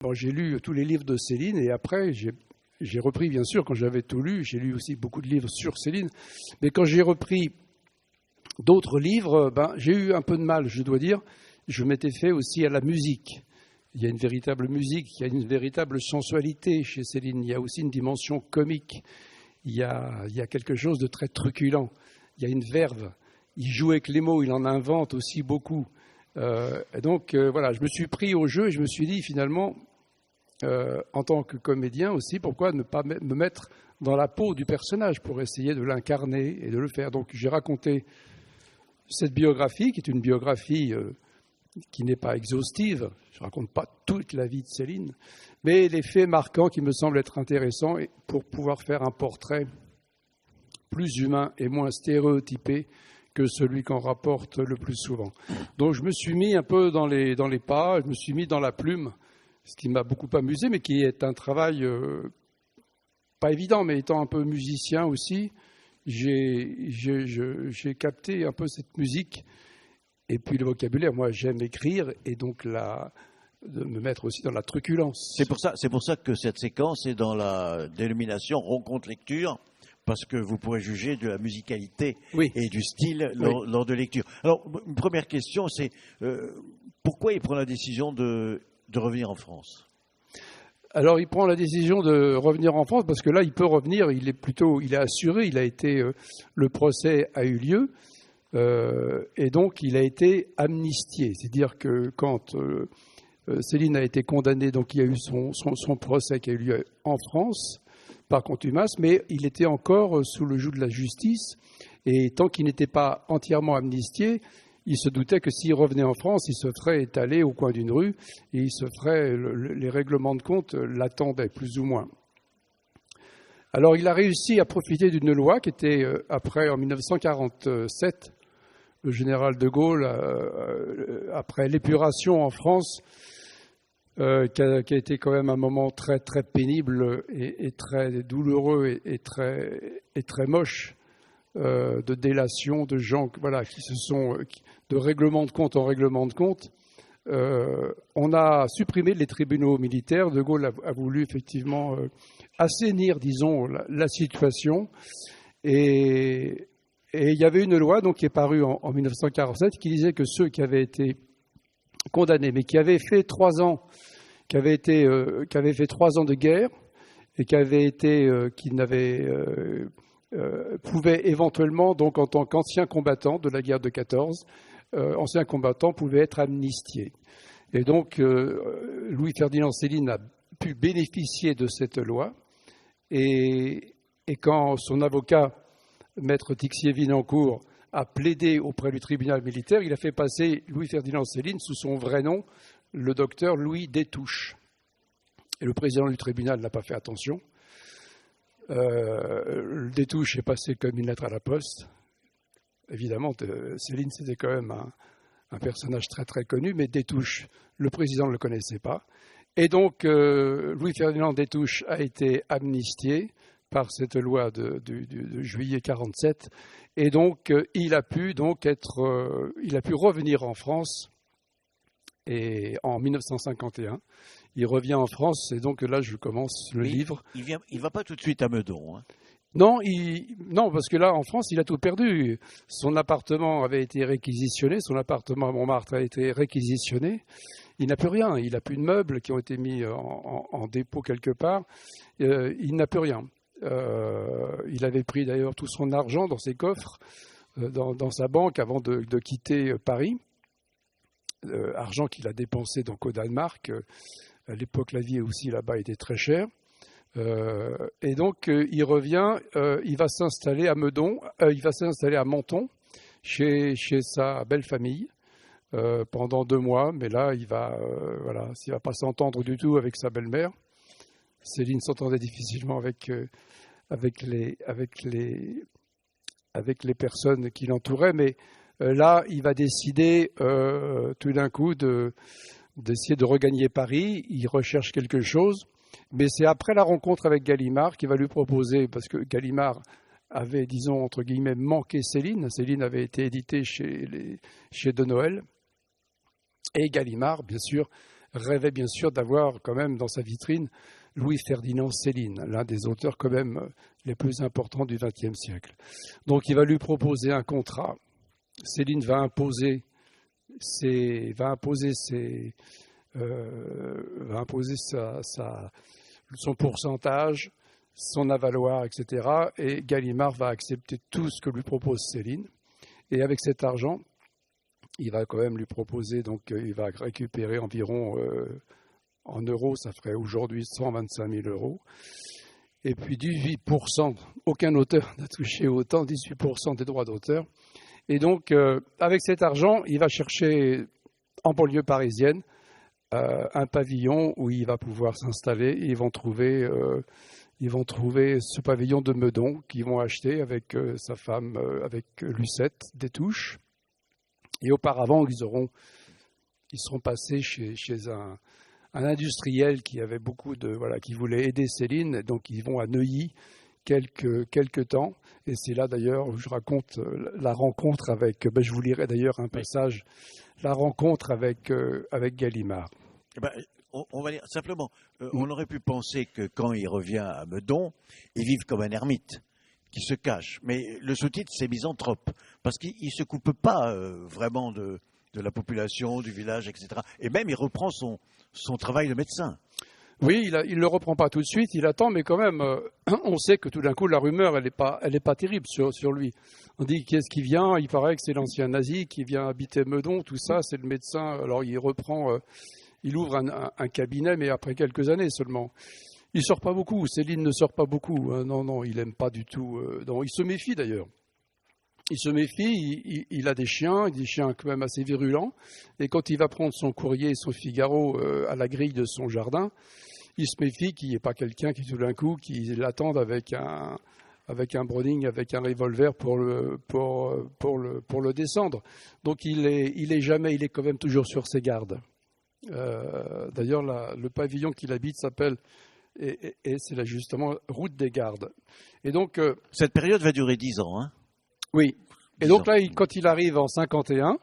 bon, j'ai lu tous les livres de Céline et après, j'ai repris, bien sûr, quand j'avais tout lu. J'ai lu aussi beaucoup de livres sur Céline. Mais quand j'ai repris d'autres livres, j'ai eu un peu de mal, je dois dire. Je m'étais fait aussi à la musique. Il y a une véritable musique, il y a une véritable sensualité chez Céline. Il y a aussi une dimension comique. Il y a quelque chose de très truculent. Il y a une verve. Il joue avec les mots, il en invente aussi beaucoup. Et donc, voilà, je me suis pris au jeu et je me suis dit, finalement, en tant que comédien aussi, pourquoi ne pas me mettre dans la peau du personnage pour essayer de l'incarner et de le faire. Donc, j'ai raconté cette biographie, qui est une biographie qui n'est pas exhaustive. Je ne raconte pas toute la vie de Céline, mais les faits marquants qui me semblent être intéressants pour pouvoir faire un portrait plus humain et moins stéréotypé que celui qu'on rapporte le plus souvent. Donc je me suis mis un peu dans les pas, je me suis mis dans la plume, ce qui m'a beaucoup amusé, mais qui est un travail pas évident, mais étant un peu musicien aussi, j'ai capté un peu cette musique. Et puis le vocabulaire, moi j'aime écrire, et donc de me mettre aussi dans la truculence. C'est pour ça que cette séquence est dans la dénomination rencontre-lecture, parce que vous pourrez juger de la musicalité et du style lors de lecture. Alors, une première question, c'est pourquoi il prend la décision de revenir en France ? Alors, il prend la décision de revenir en France parce que là, il peut revenir. Il est assuré. Le procès a eu lieu et donc il a été amnistié. C'est-à-dire que quand Céline a été condamnée, donc il y a eu son procès qui a eu lieu en France par contumace, mais il était encore sous le joug de la justice. Et tant qu'il n'était pas entièrement amnistié, il se doutait que s'il revenait en France, il se ferait étaler au coin d'une rue et les règlements de compte l'attendaient, plus ou moins. Alors il a réussi à profiter d'une loi qui était, après, en 1947, le général de Gaulle, après l'épuration en France, qui a été quand même un moment très, très pénible et très douloureux et très moche, de délation de gens qui se sont de règlement de compte en règlement de compte. On a supprimé les tribunaux militaires. De Gaulle a voulu effectivement assainir, disons, la situation. Et il y avait une loi donc, qui est parue en 1947 qui disait que ceux qui avaient été condamnés, mais qui avaient fait 3 ans, qui avaient fait 3 ans de guerre et pouvaient éventuellement, donc en tant qu'anciens combattants de la guerre de 14, anciens combattants pouvaient être amnistiés. Et donc Louis-Ferdinand Céline a pu bénéficier de cette loi. Et quand son avocat, maître Tixier-Vinancourt, a plaidé auprès du tribunal militaire, il a fait passer Louis-Ferdinand Céline sous son vrai nom, le docteur Louis Détouche. Et le président du tribunal n'a pas fait attention. Le Détouche est passé comme une lettre à la poste. Évidemment, Céline, c'était quand même un personnage très très connu, mais Détouche, le président ne le connaissait pas. Et donc, Louis-Ferdinand Détouche a été amnistié par cette loi de juillet 1947. Et donc, il a pu revenir en France. Et en 1951, il revient en France. Et donc là, je commence le livre. Il va pas tout de suite à Meudon, hein. Non, parce que là, en France, il a tout perdu. Son appartement avait été réquisitionné, son appartement à Montmartre a été réquisitionné. Il n'a plus rien, il n'a plus de meubles qui ont été mis en dépôt quelque part. Il n'a plus rien. Il avait pris d'ailleurs tout son argent dans ses coffres, dans sa banque avant de quitter Paris. Argent qu'il a dépensé donc au Danemark. À l'époque, la vie aussi là-bas était très chère. Et donc, il revient, il va s'installer à Meudon, il va s'installer à Menton, chez sa belle famille, pendant 2 mois. Mais là, il va pas s'entendre du tout avec sa belle-mère. Céline s'entendait difficilement avec les personnes qui l'entouraient. Mais là, il va décider tout d'un coup d'essayer de regagner Paris. Il recherche quelque chose. Mais c'est après la rencontre avec Gallimard qu'il va lui proposer, parce que Gallimard avait, disons, entre guillemets, manqué Céline. Céline avait été éditée chez De Noël. Et Gallimard, bien sûr, rêvait bien sûr d'avoir quand même dans sa vitrine Louis-Ferdinand Céline, l'un des auteurs quand même les plus importants du XXe siècle. Donc il va lui proposer un contrat. Céline va imposer son pourcentage, son avaloir, etc. Et Gallimard va accepter tout ce que lui propose Céline. Et avec cet argent, il va quand même lui proposer, donc il va récupérer environ, en euros, ça ferait aujourd'hui 125 000 euros. Et puis 18%, aucun auteur n'a touché autant, 18% des droits d'auteur. Et donc, avec cet argent, il va chercher en banlieue parisienne un pavillon où il va pouvoir s'installer. Ils vont trouver ce pavillon de Meudon qu'ils vont acheter avec sa femme, avec Lucette Destouches. Et auparavant, ils seront passés chez un industriel qui avait qui voulait aider Céline. Donc ils vont à Neuilly quelques temps. Et c'est là d'ailleurs où je raconte la rencontre avec. Je vous lirai d'ailleurs un passage. La rencontre avec Gallimard. On va dire simplement, on aurait pu penser que quand il revient à Meudon, il vive comme un ermite qui se cache. Mais le sous-titre, c'est misanthrope, parce qu'il ne se coupe pas vraiment de la population, du village, etc. Et même, il reprend son travail de médecin. Oui, il ne le reprend pas tout de suite, il attend, mais quand même, on sait que tout d'un coup, la rumeur, elle est pas terrible sur lui. On dit, qu'est-ce qui vient? Il paraît que c'est l'ancien nazi qui vient habiter Meudon, tout ça, c'est le médecin. Alors, il reprend, il ouvre un cabinet, mais après quelques années seulement. Il sort pas beaucoup, Céline ne sort pas beaucoup. Non, il aime pas du tout. Non, il se méfie d'ailleurs. Il se méfie, il a des chiens quand même assez virulents. Et quand il va prendre son courrier, son Figaro à la grille de son jardin, il se méfie qu'il n'y ait pas quelqu'un qui tout d'un coup qui l'attende avec un Browning, avec un revolver pour le descendre. Donc il est quand même toujours sur ses gardes. D'ailleurs, le pavillon qu'il habite s'appelle et c'est là justement route des Gardes. Et donc cette période va durer 10 ans, hein? Oui. Et donc là, quand il arrive en 51,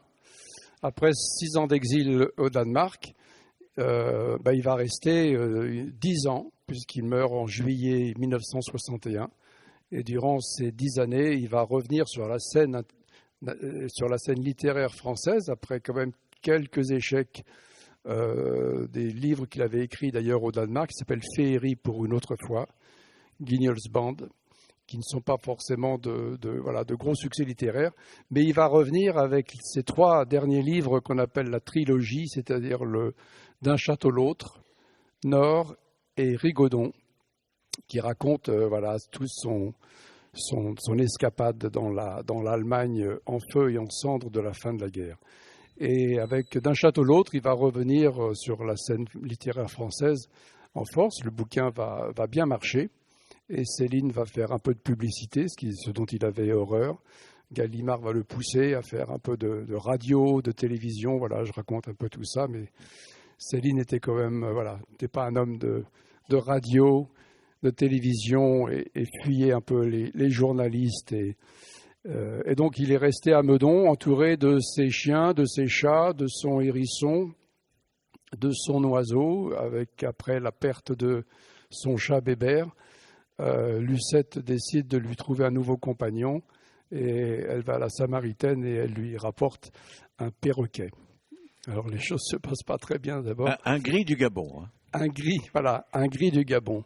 après 6 ans d'exil au Danemark, il va rester 10 ans, puisqu'il meurt en juillet 1961. Et durant ces 10 années, il va revenir sur la scène littéraire française, après quand même quelques échecs des livres qu'il avait écrits d'ailleurs au Danemark, qui s'appelle Féerie pour une autre fois, Guignol's Band, qui ne sont pas forcément de gros succès littéraires, mais il va revenir avec ces 3 derniers livres qu'on appelle la trilogie, c'est-à-dire D'un château l'autre, Nord et Rigaudon, qui raconte toute son escapade dans l'Allemagne en feu et en cendres de la fin de la guerre. Et avec D'un château l'autre, il va revenir sur la scène littéraire française en force. Le bouquin va bien marcher. Et Céline va faire un peu de publicité, ce dont il avait horreur. Gallimard va le pousser à faire un peu de radio, de télévision. Voilà, je raconte un peu tout ça, mais Céline était quand même, n'était pas un homme de radio, de télévision, et fuyait un peu les journalistes. Et donc il est resté à Meudon, entouré de ses chiens, de ses chats, de son hérisson, de son oiseau, avec après la perte de son chat Bébert. Lucette décide de lui trouver un nouveau compagnon et elle va à la Samaritaine et elle lui rapporte un perroquet. Alors les choses ne se passent pas très bien d'abord. Un gris du Gabon. Hein. Un gris du Gabon.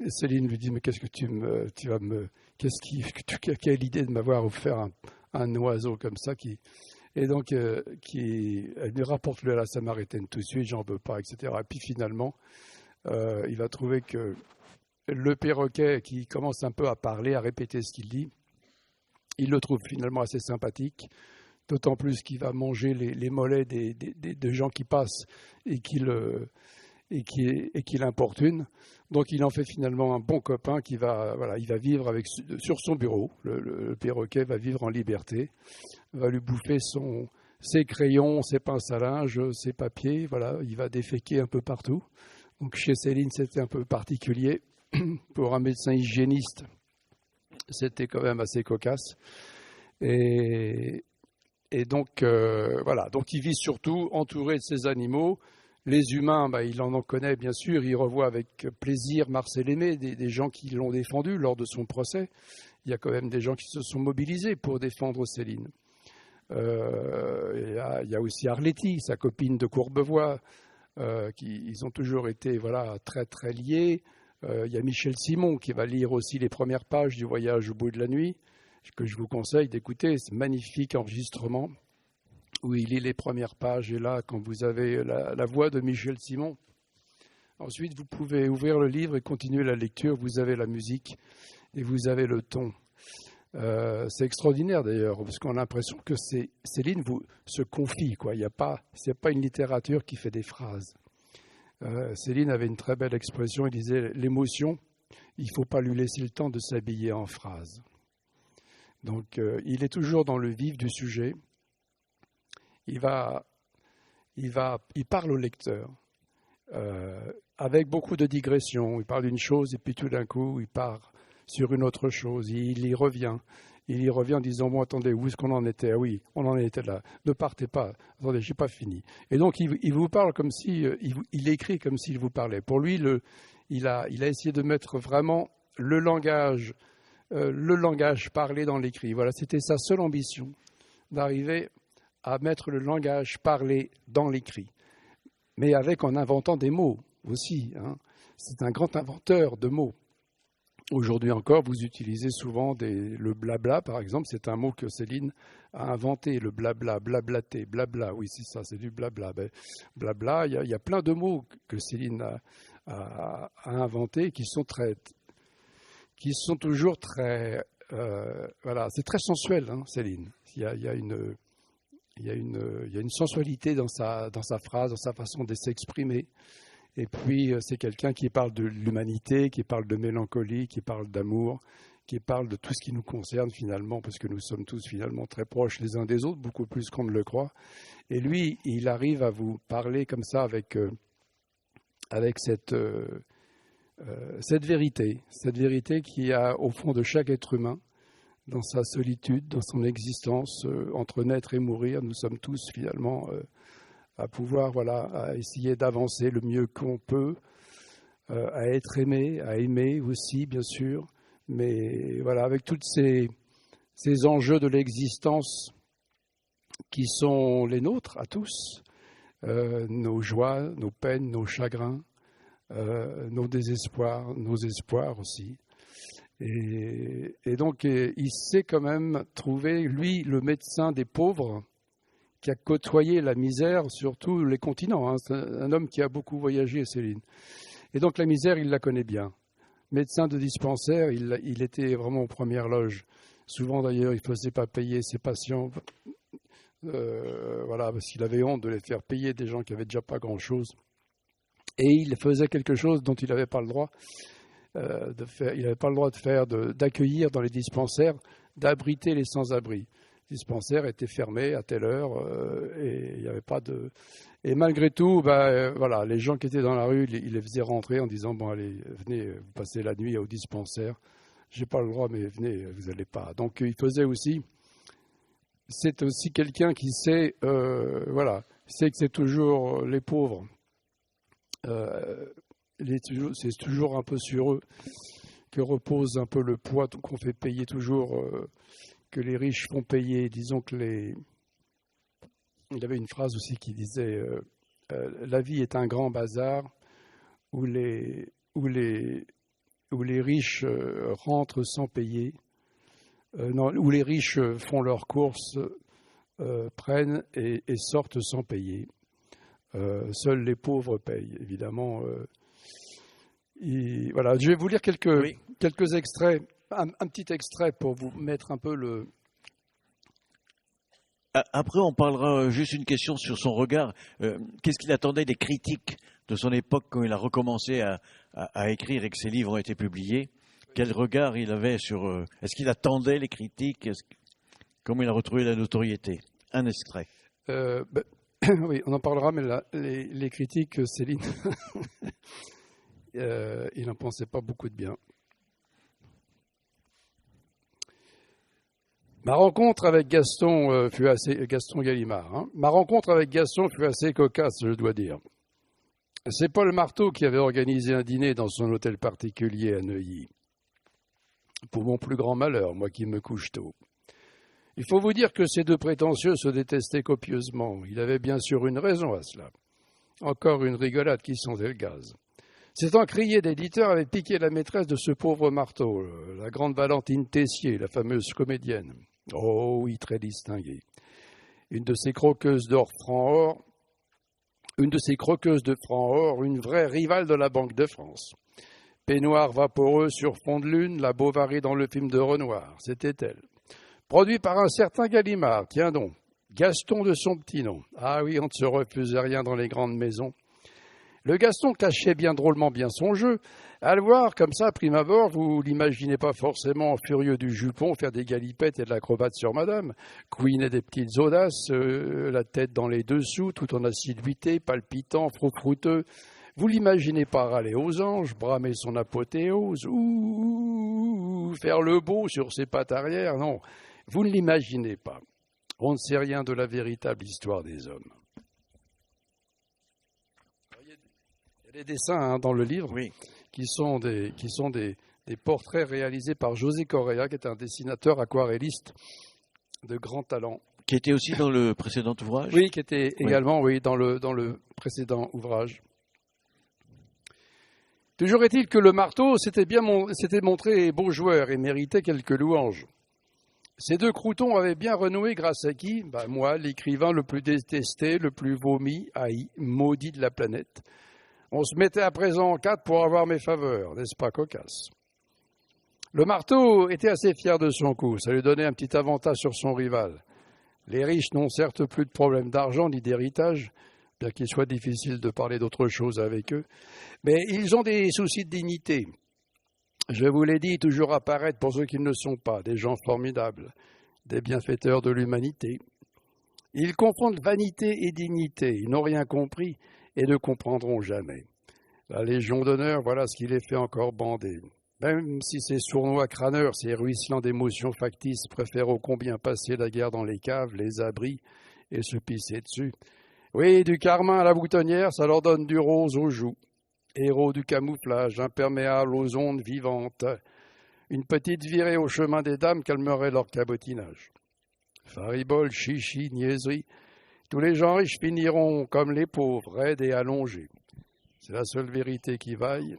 Céline lui dit, mais qu'est-ce que quelle idée de m'avoir offert un oiseau comme ça et donc elle lui rapporte à la Samaritaine tout de suite, j'en veux pas, etc. Et puis finalement, il va trouver que le perroquet qui commence un peu à parler, à répéter ce qu'il dit, il le trouve finalement assez sympathique, d'autant plus qu'il va manger les mollets de gens qui passent et qui l'importunent. Donc il en fait finalement un bon copain il va vivre sur son bureau. Le perroquet va vivre en liberté, va lui bouffer ses crayons, ses pinces à linge, ses papiers. Voilà, il va déféquer un peu partout. Donc chez Céline, c'était un peu particulier. Pour un médecin hygiéniste, c'était quand même assez cocasse. Et Et donc, voilà. Donc, il vit surtout entouré de ces animaux. Les humains, il en connaît, bien sûr. Il revoit avec plaisir Marcel Aimé, des gens qui l'ont défendu lors de son procès. Il y a quand même des gens qui se sont mobilisés pour défendre Céline. Il y a aussi Arletty, sa copine de Courbevoie. Ils ont toujours été très, très liés. Il y a Michel Simon qui va lire aussi les premières pages du Voyage au bout de la nuit, que je vous conseille d'écouter. C'est un magnifique enregistrement où il lit les premières pages. Et là, quand vous avez la voix de Michel Simon, ensuite vous pouvez ouvrir le livre et continuer la lecture. Vous avez la musique et vous avez le ton. C'est extraordinaire d'ailleurs, parce qu'on a l'impression que Céline se confie, quoi. C'est pas une littérature qui fait des phrases. Céline avait une très belle expression, il disait l'émotion, il ne faut pas lui laisser le temps de s'habiller en phrases. Donc il est toujours dans le vif du sujet. Il parle au lecteur avec beaucoup de digressions. Il parle d'une chose et puis tout d'un coup il part sur une autre chose. Il y revient en disant bon, attendez, où est-ce qu'on en était? Ah oui, on en était là. Ne partez pas. Attendez, j'ai pas fini. Et donc il vous parle comme si il écrit comme s'il vous parlait. Pour lui, il a essayé de mettre vraiment le langage parlé dans l'écrit. Voilà, c'était sa seule ambition, d'arriver à mettre le langage parlé dans l'écrit, mais en inventant des mots aussi. Hein. C'est un grand inventeur de mots. Aujourd'hui encore, vous utilisez souvent le blabla, par exemple. C'est un mot que Céline a inventé, le blabla, blablater, blabla. Oui, c'est ça, c'est du blabla. Blabla, il y a plein de mots que Céline a inventés qui sont toujours très... voilà, c'est très sensuel, hein, Céline. Il y a une sensualité dans sa phrase, dans sa façon de s'exprimer. Et puis, c'est quelqu'un qui parle de l'humanité, qui parle de mélancolie, qui parle d'amour, qui parle de tout ce qui nous concerne finalement, parce que nous sommes tous finalement très proches les uns des autres, beaucoup plus qu'on ne le croit. Et lui, il arrive à vous parler comme ça avec cette vérité qu'il y a au fond de chaque être humain, dans sa solitude, dans son existence, entre naître et mourir. Nous sommes tous finalement... à pouvoir, à essayer d'avancer le mieux qu'on peut, à être aimé, à aimer aussi, bien sûr, mais voilà, avec tous ces enjeux de l'existence qui sont les nôtres à tous, nos joies, nos peines, nos chagrins, nos désespoirs, nos espoirs aussi. Et donc, il sait quand même trouver, lui, le médecin des pauvres, qui a côtoyé la misère sur tous les continents. Hein. C'est un homme qui a beaucoup voyagé, Céline. Et donc la misère, il la connaît bien. Médecin de dispensaire, il était vraiment aux premières loges. Souvent d'ailleurs, il ne faisait pas payer ses patients, parce qu'il avait honte de les faire payer des gens qui n'avaient déjà pas grand-chose. Et il faisait quelque chose dont il n'avait pas le droit de faire. Il n'avait pas le droit d'accueillir dans les dispensaires, d'abriter les sans-abri. Dispensaire était fermé à telle heure et il n'y avait pas de... Et malgré tout, les gens qui étaient dans la rue, il les faisait rentrer en disant « Bon, allez, venez, vous passez la nuit au dispensaire. Je n'ai pas le droit, mais venez, vous n'allez pas. » Donc, il faisait aussi... C'est aussi quelqu'un qui sait, sait que c'est toujours les pauvres. C'est toujours un peu sur eux que repose un peu le poids qu'on fait payer toujours... que les riches font payer. Disons que il avait une phrase aussi qui disait la vie est un grand bazar où les riches rentrent sans payer, où les riches font leurs courses, prennent et sortent sans payer. Seuls les pauvres payent, évidemment. Je vais vous lire quelques extraits. Un petit extrait pour vous mettre un peu le... Après, on parlera juste une question sur son regard. Qu'est-ce qu'il attendait des critiques de son époque quand il a recommencé à écrire et que ses livres ont été publiés? Quel regard il avait sur... Est-ce qu'il attendait les critiques? Comment il a retrouvé la notoriété? Un extrait. Oui, on en parlera, mais les critiques, Céline, il n'en pensait pas beaucoup de bien. Ma rencontre avec Gaston fut assez Gaston Gallimard. Ma rencontre avec Gaston fut assez cocasse, je dois dire. C'est Paul Marteau qui avait organisé un dîner dans son hôtel particulier à Neuilly. Pour mon plus grand malheur, moi qui me couche tôt. Il faut vous dire que ces deux prétentieux se détestaient copieusement. Il avait bien sûr une raison à cela. Encore une rigolade qui sentait le gaz. Cet encrier d'éditeur avait piqué la maîtresse de ce pauvre Marteau, la grande Valentine Tessier, la fameuse comédienne. Oh oui, très distinguée. Une de ces croqueuses d'or franc-or, une de ces croqueuses de franc-or, une vraie rivale de la Banque de France. Peignoir vaporeux sur fond de lune, la Bovary dans le film de Renoir, c'était elle. Produit par un certain Gallimard, tiens donc, Gaston de son petit nom. Ah oui, on ne se refusait rien dans les grandes maisons. Le Gaston cachait bien drôlement bien son jeu. À le voir comme ça, prime abord, vous l'imaginez pas forcément furieux du jupon, faire des galipettes et de l'acrobate sur madame, couiner des petites audaces, la tête dans les dessous, tout en assiduité, palpitant, froufrouteux. Vous l'imaginez pas râler aux anges, bramer son apothéose, ou faire le beau sur ses pattes arrière, non, vous ne l'imaginez pas. On ne sait rien de la véritable histoire des hommes. Il y a des dessins dans le livre oui. qui sont des portraits réalisés par José Correa, qui est un dessinateur aquarelliste de grand talent. Qui était aussi dans le précédent ouvrage ? Oui, qui était également dans le précédent ouvrage. Toujours est-il que le Marteau s'était montré beau joueur et méritait quelques louanges. Ces deux croutons avaient bien renoué grâce à qui ? Moi, l'écrivain le plus détesté, le plus vomi, haï, maudit de la planète. On se mettait à présent en quatre pour avoir mes faveurs, n'est-ce pas cocasse ? Le Marteau était assez fier de son coup, ça lui donnait un petit avantage sur son rival. Les riches n'ont certes plus de problème d'argent ni d'héritage, bien qu'il soit difficile de parler d'autre chose avec eux, mais ils ont des soucis de dignité. Je vous l'ai dit, toujours apparaître pour ceux qui ne le sont pas, des gens formidables, des bienfaiteurs de l'humanité. Ils confondent vanité et dignité, ils n'ont rien compris et ne comprendront jamais. La Légion d'honneur, voilà ce qui les fait encore bander. Même si ces sournois crâneurs, ces ruisselants d'émotions factices préfèrent ô combien passer la guerre dans les caves, les abris et se pisser dessus. Oui, du carmin à la boutonnière, ça leur donne du rose aux joues. Héros du camouflage, imperméable aux ondes vivantes. Une petite virée au chemin des dames calmerait leur cabotinage. Faribole, chichi, niaiserie, tous les gens riches finiront comme les pauvres, raides et allongés. C'est la seule vérité qui vaille.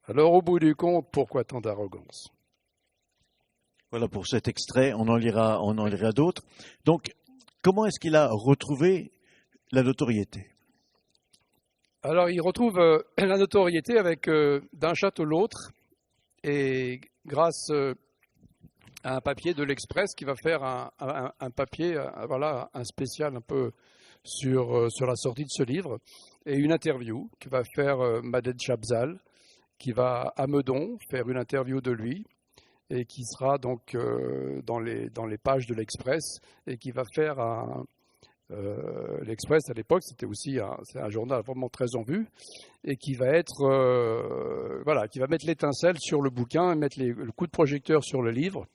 Alors, au bout du compte, pourquoi tant d'arrogance ? Voilà pour cet extrait, on en lira d'autres. Donc, comment est-ce qu'il a retrouvé la notoriété ? Alors, il retrouve la notoriété avec d'un château l'autre, et grâce à un papier de l'Express qui va faire un papier, un spécial un peu sur la sortie de ce livre, et une interview que va faire Madeleine Chabzal, qui va à Meudon faire une interview de lui, et qui sera donc dans les pages de l'Express, et qui va faire l'Express à l'époque, c'était aussi un journal vraiment très en vue, et qui va être qui va mettre l'étincelle sur le bouquin et mettre le coup de projecteur sur le livre.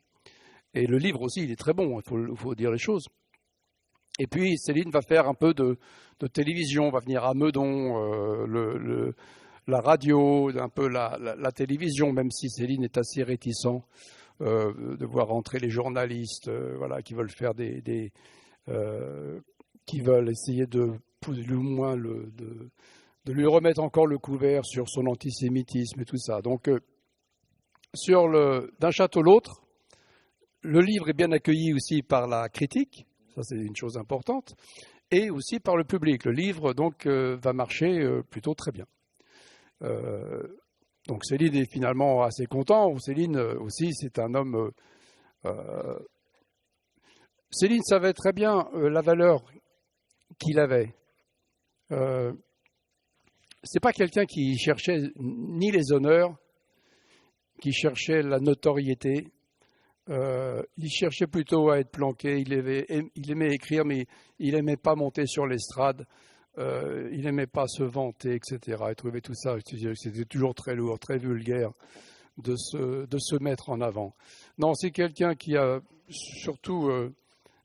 Et le livre aussi, il est très bon, il faut dire les choses. Et puis Céline va faire un peu de télévision, va venir à Meudon, la radio, un peu la télévision, même si Céline est assez réticent de voir entrer les journalistes, qui veulent faire qui veulent essayer de plus ou moins de lui remettre encore le couvert sur son antisémitisme et tout ça. Donc, d'un château l'autre, le livre est bien accueilli aussi par la critique, ça c'est une chose importante, et aussi par le public. Le livre donc va marcher plutôt très bien. Donc Céline est finalement assez content. Céline aussi, c'est un homme. Céline savait très bien la valeur qu'il avait. C'est pas quelqu'un qui cherchait ni les honneurs, qui cherchait la notoriété. Il cherchait plutôt à être planqué. Il aimait écrire, mais il n'aimait pas monter sur l'estrade. Il n'aimait pas se vanter, etc. Il trouvait tout ça, c'était toujours très lourd, très vulgaire. de se mettre en avant. Non, c'est quelqu'un qui a surtout,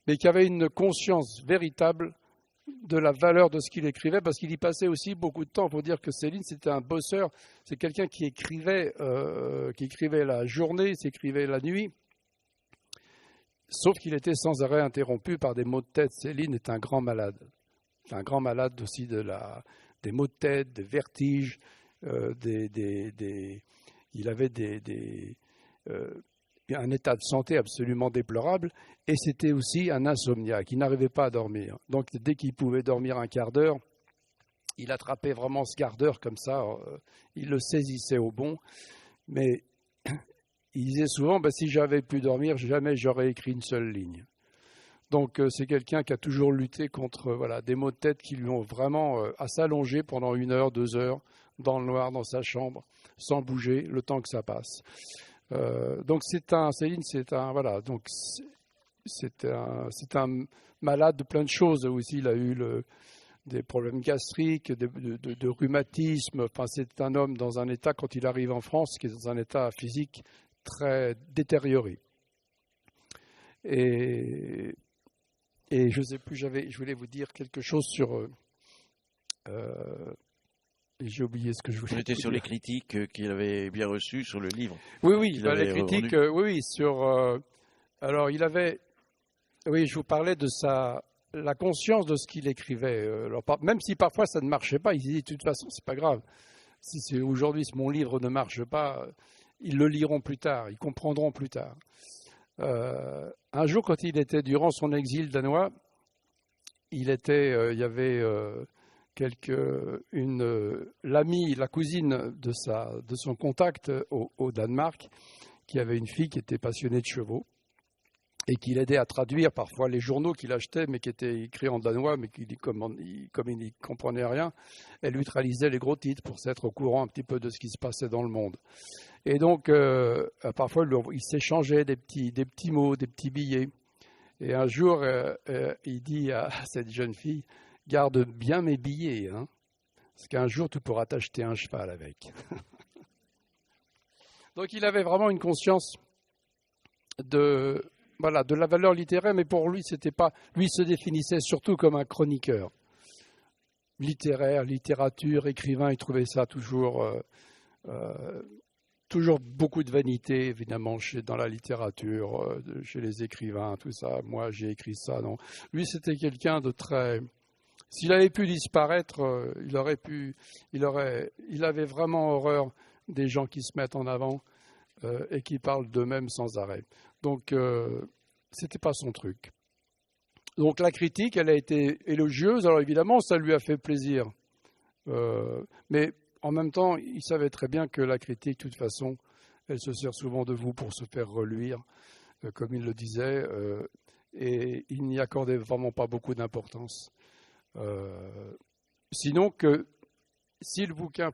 mais qui avait une conscience véritable de la valeur de ce qu'il écrivait, parce qu'il y passait aussi beaucoup de temps. Il faut dire que Céline, c'était un bosseur, c'est quelqu'un qui écrivait la journée, s'écrivait la nuit, sauf qu'il était sans arrêt interrompu par des maux de tête. Céline est un grand malade. C'est un grand malade aussi des maux de tête, des vertiges, il avait un état de santé absolument déplorable, et c'était aussi un insomniaque. Il n'arrivait pas à dormir. Donc dès qu'il pouvait dormir un quart d'heure, il attrapait vraiment ce quart d'heure comme ça, il le saisissait au bon. Mais il disait souvent, si j'avais pu dormir, jamais j'aurais écrit une seule ligne. Donc c'est quelqu'un qui a toujours lutté contre des maux de tête qui lui ont vraiment à s'allonger pendant 1 heure, 2 heures, dans le noir, dans sa chambre, sans bouger, le temps que ça passe. Donc Céline, c'est un malade de plein de choses aussi. Il a eu des problèmes gastriques, de rhumatisme. Enfin, c'est un homme dans un état, quand il arrive en France, qui est dans un état physique très détérioré. Et je ne sais plus, je voulais vous dire quelque chose sur... j'ai oublié ce que je voulais dire. C'était sur les critiques qu'il avait bien reçues sur le livre. Oui, les critiques, sur... alors, il avait... Oui, je vous parlais de la conscience de ce qu'il écrivait. Alors, même si parfois ça ne marchait pas, il disait de toute façon, c'est pas grave. Si aujourd'hui mon livre ne marche pas, ils le liront plus tard, ils comprendront plus tard. Un jour, quand il était durant son exil danois, il y avait l'amie, la cousine de son contact au Danemark, qui avait une fille qui était passionnée de chevaux et qui l'aidait à traduire parfois les journaux qu'il achetait, mais qui étaient écrits en danois, mais comme il n'y comprenait rien, elle lui traduisait les gros titres pour s'être au courant un petit peu de ce qui se passait dans le monde. Et donc, parfois, il s'échangeait des petits mots, des petits billets. Et un jour, il dit à cette jeune fille, « Garde bien mes billets, hein, parce qu'un jour, tu pourras t'acheter un cheval avec. » Donc, il avait vraiment une conscience de la valeur littéraire, mais pour lui, c'était pas. Lui se définissait surtout comme un chroniqueur. Littéraire, littérature, écrivain, il trouvait ça toujours beaucoup de vanité, évidemment, dans la littérature, chez les écrivains, tout ça. Moi, j'ai écrit ça. Non. Lui, c'était quelqu'un de très... S'il avait pu disparaître, il avait vraiment horreur des gens qui se mettent en avant et qui parlent d'eux-mêmes sans arrêt. Donc, c'était pas son truc. Donc, la critique, elle a été élogieuse. Alors, évidemment, ça lui a fait plaisir. Mais en même temps, il savait très bien que la critique, de toute façon, elle se sert souvent de vous pour se faire reluire, comme il le disait, et il n'y accordait vraiment pas beaucoup d'importance. Sinon que si le bouquin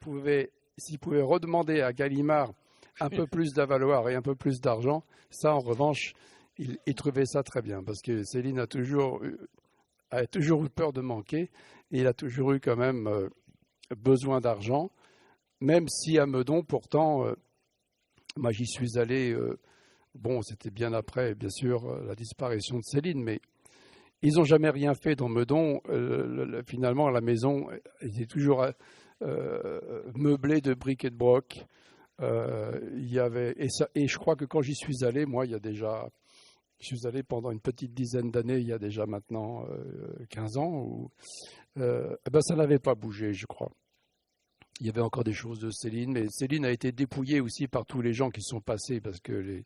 s'il pouvait redemander à Gallimard un peu plus d'avaloir et un peu plus d'argent, ça, en revanche, il trouvait ça très bien, parce que Céline a toujours eu peur de manquer, et il a toujours eu quand même besoin d'argent. Même si à Meudon, pourtant, moi j'y suis allé, c'était bien après, bien sûr, la disparition de Céline, mais ils n'ont jamais rien fait dans Meudon. Finalement, la maison était toujours meublée de briques et de broc. Et je crois que quand j'y suis allé, moi, je suis allé pendant une petite dizaine d'années, il y a déjà maintenant 15 ans, ça n'avait pas bougé, je crois. Il y avait encore des choses de Céline, mais Céline a été dépouillée aussi par tous les gens qui sont passés, parce que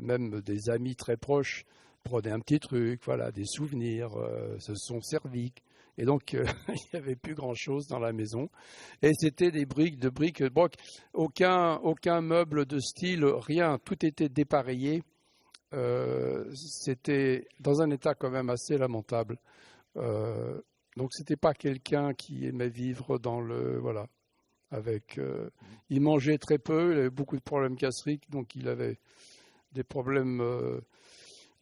même des amis très proches prenaient un petit truc, des souvenirs, se sont servis. Et donc, il n'y avait plus grand-chose dans la maison. Et c'était des briques de broc. Aucun meuble de style, rien. Tout était dépareillé. C'était dans un état quand même assez lamentable. Donc c'était pas quelqu'un qui aimait vivre dans il mangeait très peu, il avait beaucoup de problèmes gastriques, donc il avait des problèmes.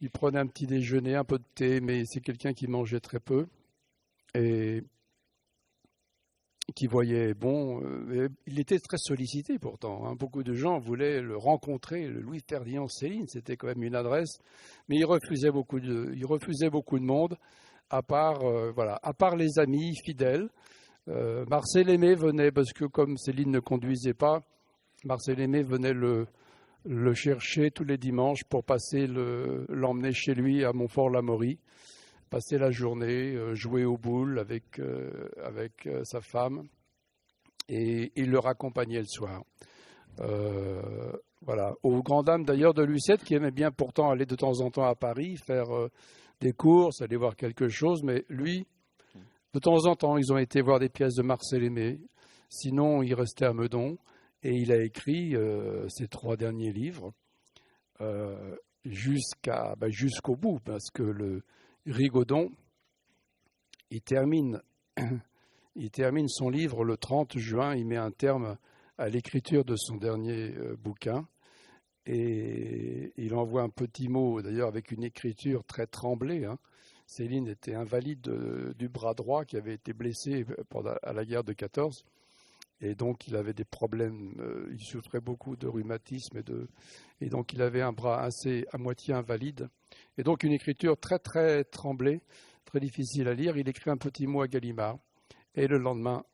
Il prenait un petit déjeuner, un peu de thé, mais c'est quelqu'un qui mangeait très peu. Et qui voyait bon. Il était très sollicité pourtant. Hein. Beaucoup de gens voulaient le rencontrer, le Louis-Ferdinand Céline. C'était quand même une adresse, mais il refusait beaucoup de monde. À part les amis fidèles. Marcel Aimé venait parce que comme Céline ne conduisait pas, Marcel Aimé venait le chercher tous les dimanches pour l'emmener chez lui à Montfort-l'Amaury. Passer la journée, jouer aux boules avec sa femme, et il le raccompagnait le soir. Voilà. Aux grandes dames d'ailleurs de Lucette, qui aimait bien pourtant aller de temps en temps à Paris, faire des courses, aller voir quelque chose, mais lui, de temps en temps, ils ont été voir des pièces de Marcel Aimé. Sinon, il restait à Meudon, et il a écrit ses 3 derniers livres jusqu'au bout, parce que le Rigaudon, il termine son livre le 30 juin, il met un terme à l'écriture de son dernier bouquin, et il envoie un petit mot, d'ailleurs avec une écriture très tremblée. Hein. Céline était invalide du bras droit, qui avait été blessé à la guerre de 14, et donc il avait des problèmes, il souffrait beaucoup de rhumatisme, et donc il avait un bras à moitié invalide. Et donc une écriture très très tremblée, très difficile à lire. Il écrit un petit mot à Gallimard, et le lendemain,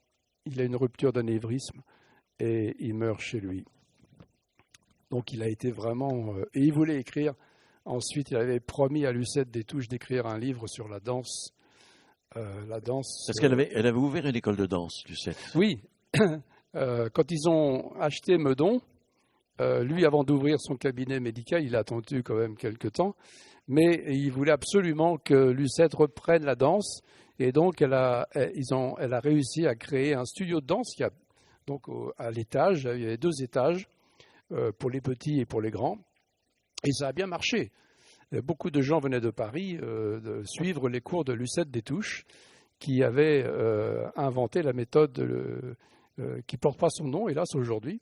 il a une rupture d'anévrisme, et il meurt chez lui. Donc il a été vraiment... et il voulait écrire, ensuite il avait promis à Lucette des Touches d'écrire un livre sur la danse. Parce qu'elle avait ouvert une école de danse, Lucette. Oui, quand ils ont acheté Meudon, lui, avant d'ouvrir son cabinet médical, il a attendu quand même quelques temps, mais il voulait absolument que Lucette reprenne la danse, et donc elle a réussi à créer un studio de danse donc à l'étage. Il y avait 2 étages pour les petits et pour les grands, et ça a bien marché. Beaucoup de gens venaient de Paris de suivre les cours de Lucette des Touches, qui avait inventé la méthode qui ne porte pas son nom, hélas, aujourd'hui.